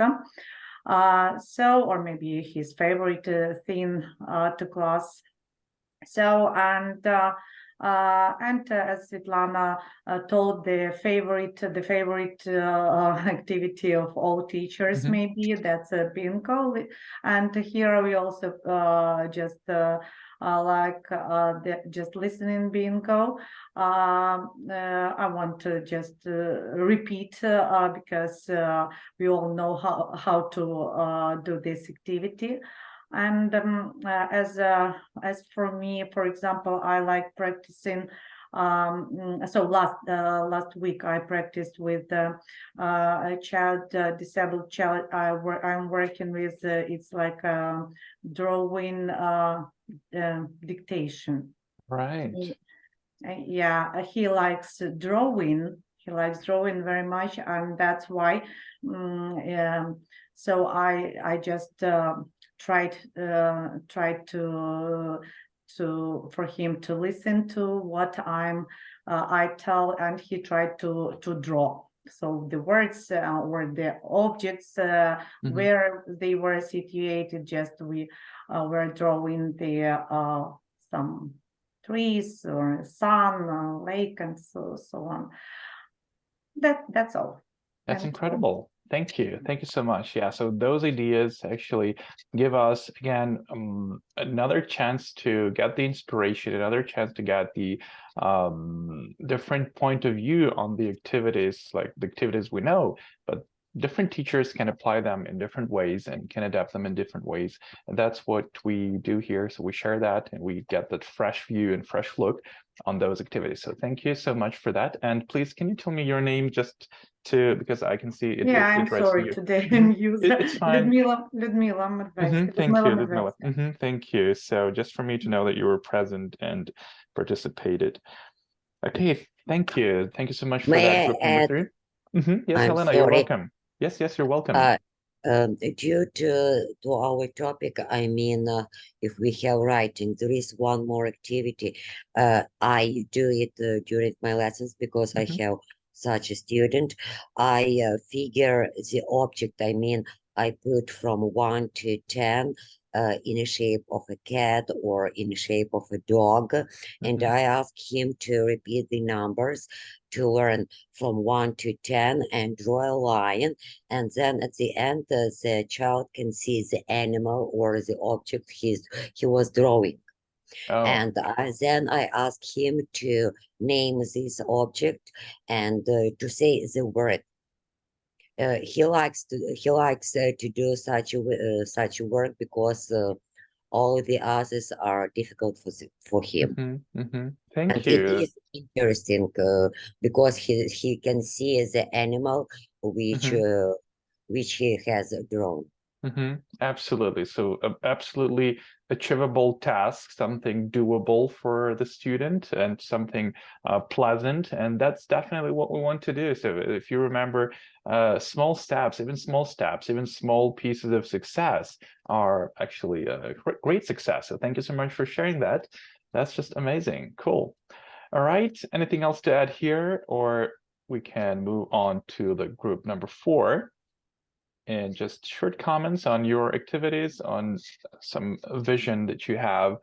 Or maybe his favorite thing to class. So and as Svetlana told, the favorite activity of all teachers, maybe that's a bingo. And here we also just just listening bingo. I want to just repeat because we all know how to do this activity. And as for me, for example, I like practicing. So last week I practiced with a disabled child I'm working with. It's like drawing dictation. Right. Yeah, he likes drawing. He likes drawing very much, and that's why. So I just tried to for him to listen to what I tell, and he tried to draw. So the words or the objects where they were situated, just we were drawing the some trees or sun, or lake, and so on. That's all. That's incredible. Thank you. Thank you so much. Yeah, so those ideas actually give us, again, another chance to get the inspiration, another chance to get the different point of view on the activities, like the activities we know, but different teachers can apply them in different ways and can adapt them in different ways. And that's what we do here. So we share that and we get that fresh view and fresh look on those activities. So thank you so much for that. And please, can you tell me your name just because I can see it? Yeah, I'm sorry today. It's fine. Ludmila Thank you, Ludmila. Thank you. So just for me to know that you were present and participated. Okay, thank you. Thank you so much for that, group number 3. Yes, I'm Helena, you're sorry. welcome. Yes, you're welcome. Due to our topic, I mean, if we have writing, there is one more activity. I do it during my lessons because I have such a student. I figure the object, I mean, I put from 1 to 10 in a shape of a cat or in the shape of a dog. And I ask him to repeat the numbers to learn from 1 to 10 and draw a line. And then at the end, the child can see the animal or the object he was drawing. Oh. And then I ask him to name this object and to say the word. He likes to do such work because all the others are difficult for him. Thank And you. it is interesting because he can see the animal which he has drawn. Absolutely. So absolutely achievable task, something doable for the student and something pleasant. And that's definitely what we want to do. So if you remember, small steps, even small pieces of success are actually a great success. So thank you so much for sharing that. That's just amazing. Cool. All right. Anything else to add here, or we can move on to the group number 4. And just short comments on your activities, on some vision that you have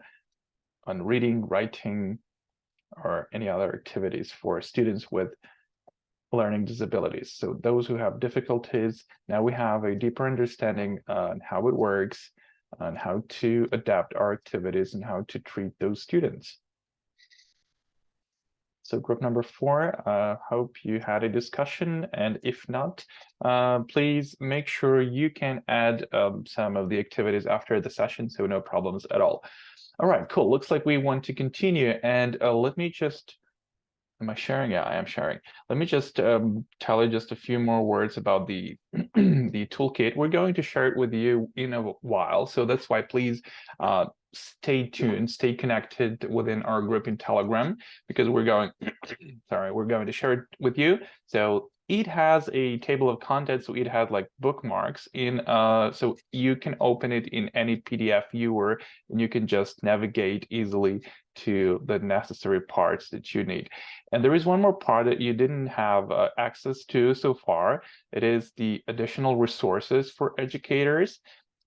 on reading, writing, or any other activities for students with learning disabilities. So those who have difficulties, now we have a deeper understanding on how it works, on how to adapt our activities and how to treat those students. So group number 4, hope you had a discussion, and if not, please make sure you can add some of the activities after the session, so no problems at all. All right, cool. Looks like we want to continue, and let me just, am I sharing? Yeah, I am sharing. Let me just tell you just a few more words about the the toolkit. We're going to share it with you in a while, so that's why please stay tuned, stay connected within our group in Telegram, because we're going we're going to share it with you. So it has a table of contents, so it has like bookmarks in so you can open it in any PDF viewer and you can just navigate easily to the necessary parts that you need. And there is one more part that you didn't have access to so far. It is the additional resources for educators.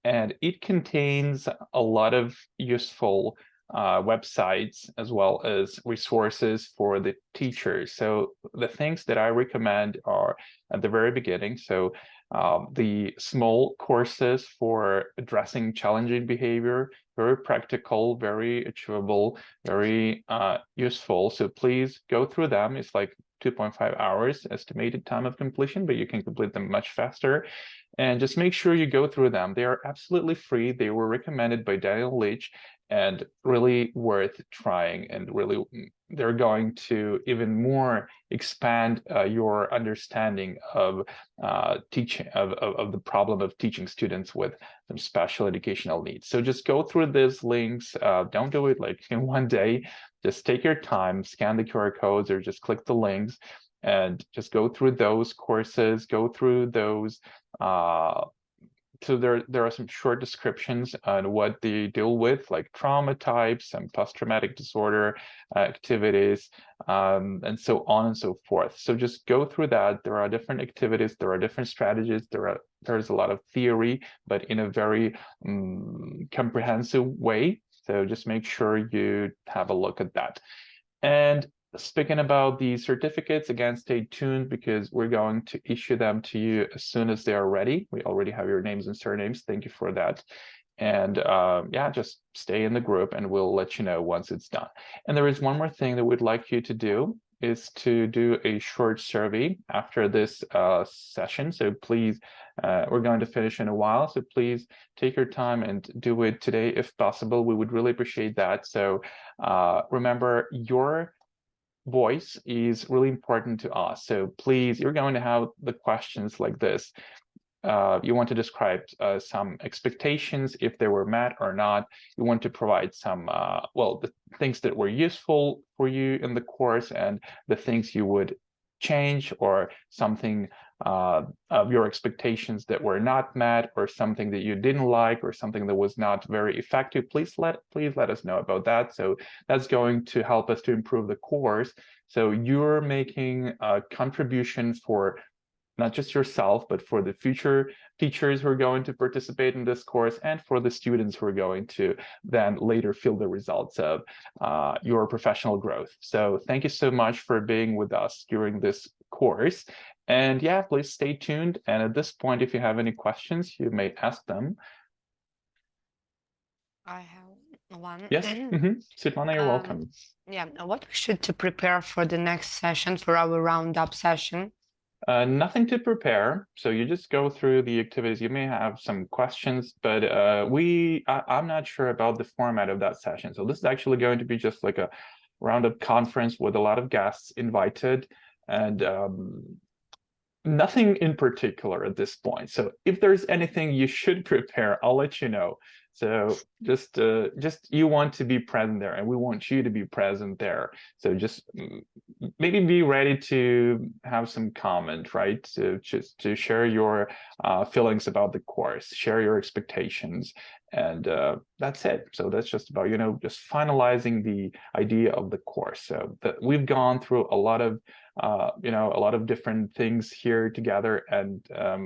And it contains a lot of useful websites as well as resources for the teachers. So the things that I recommend are at the very beginning. So the small courses for addressing challenging behavior, very practical, very achievable, very useful. So please go through them. It's like 2.5 hours estimated time of completion, but you can complete them much faster. And just make sure you go through them. They are absolutely free. They were recommended by Daniel Leach and really worth trying, and really they're going to even more expand your understanding of teaching, of the problem of teaching students with some special educational needs. So just go through these links. Don't do it like in one day. Just take your time, scan the QR codes, or just click the links and just go through those courses, go through those. So there are some short descriptions on what they deal with, like trauma types and post-traumatic disorder activities, and so on and so forth. So just go through that. There are different activities, there are different strategies, there's a lot of theory, but in a very comprehensive way. So just make sure you have a look at that. And speaking about the certificates, again, stay tuned because we're going to issue them to you as soon as they are ready. We already have your names and surnames. Thank you for that. And yeah, just stay in the group and we'll let you know once it's done. And there is one more thing that we'd like you to do, is to do a short survey after this session. So please, we're going to finish in a while, so please take your time and do it today if possible. We would really appreciate that. So remember, your voice is really important to us. So please, you're going to have the questions like this. You want to describe some expectations, if they were met or not. You want to provide some, well, the things that were useful for you in the course and the things you would change, or something of your expectations that were not met, or something that you didn't like, or something that was not very effective. Please let us know about that. So that's going to help us to improve the course. So you're making a contribution for not just yourself, but for the future teachers who are going to participate in this course, and for the students who are going to then later feel the results of your professional growth. So thank you so much for being with us during this course. And yeah, please stay tuned. And at this point, if you have any questions, you may ask them. I have one. Yes, Svetlana, you're welcome. Yeah, what we should to prepare for the next session, for our roundup session? Nothing to prepare. So you just go through the activities. You may have some questions, but I'm not sure about the format of that session. So this is actually going to be just like a roundup conference with a lot of guests invited, and nothing in particular at this point. So if there's anything you should prepare, I'll let you know. So just you want to be present there, and we want you to be present there. So just maybe be ready to have some comment, right? So just to share your feelings about the course, share your expectations, and that's it. So that's just about, just finalizing the idea of the course. So that we've gone through a lot of a lot of different things here together, and I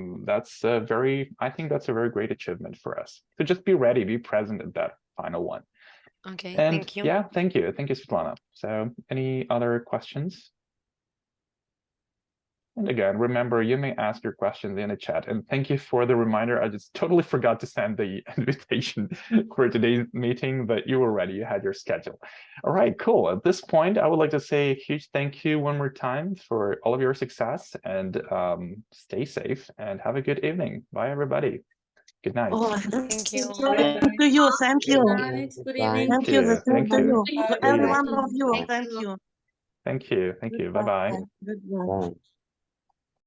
think that's a very great achievement for us. So just be ready, be present at that final one. Okay, And thank you. yeah, thank you, Svetlana. So any other questions? And again, remember, you may ask your questions in the chat. And thank you for the reminder. I just totally forgot to send the invitation for today's meeting, but you were ready. You had your schedule. All right, cool. At this point, I would like to say a huge thank you one more time for all of your success, and stay safe and have a good evening. Bye, everybody. Good night. Oh, Thank you. to you. Thank you. Good evening. Thank you. The same Thank to you. you. To See you. every one of you. Thank Thank you. you. Thank you. Thank you. Bye-bye. Goodbye. Bye.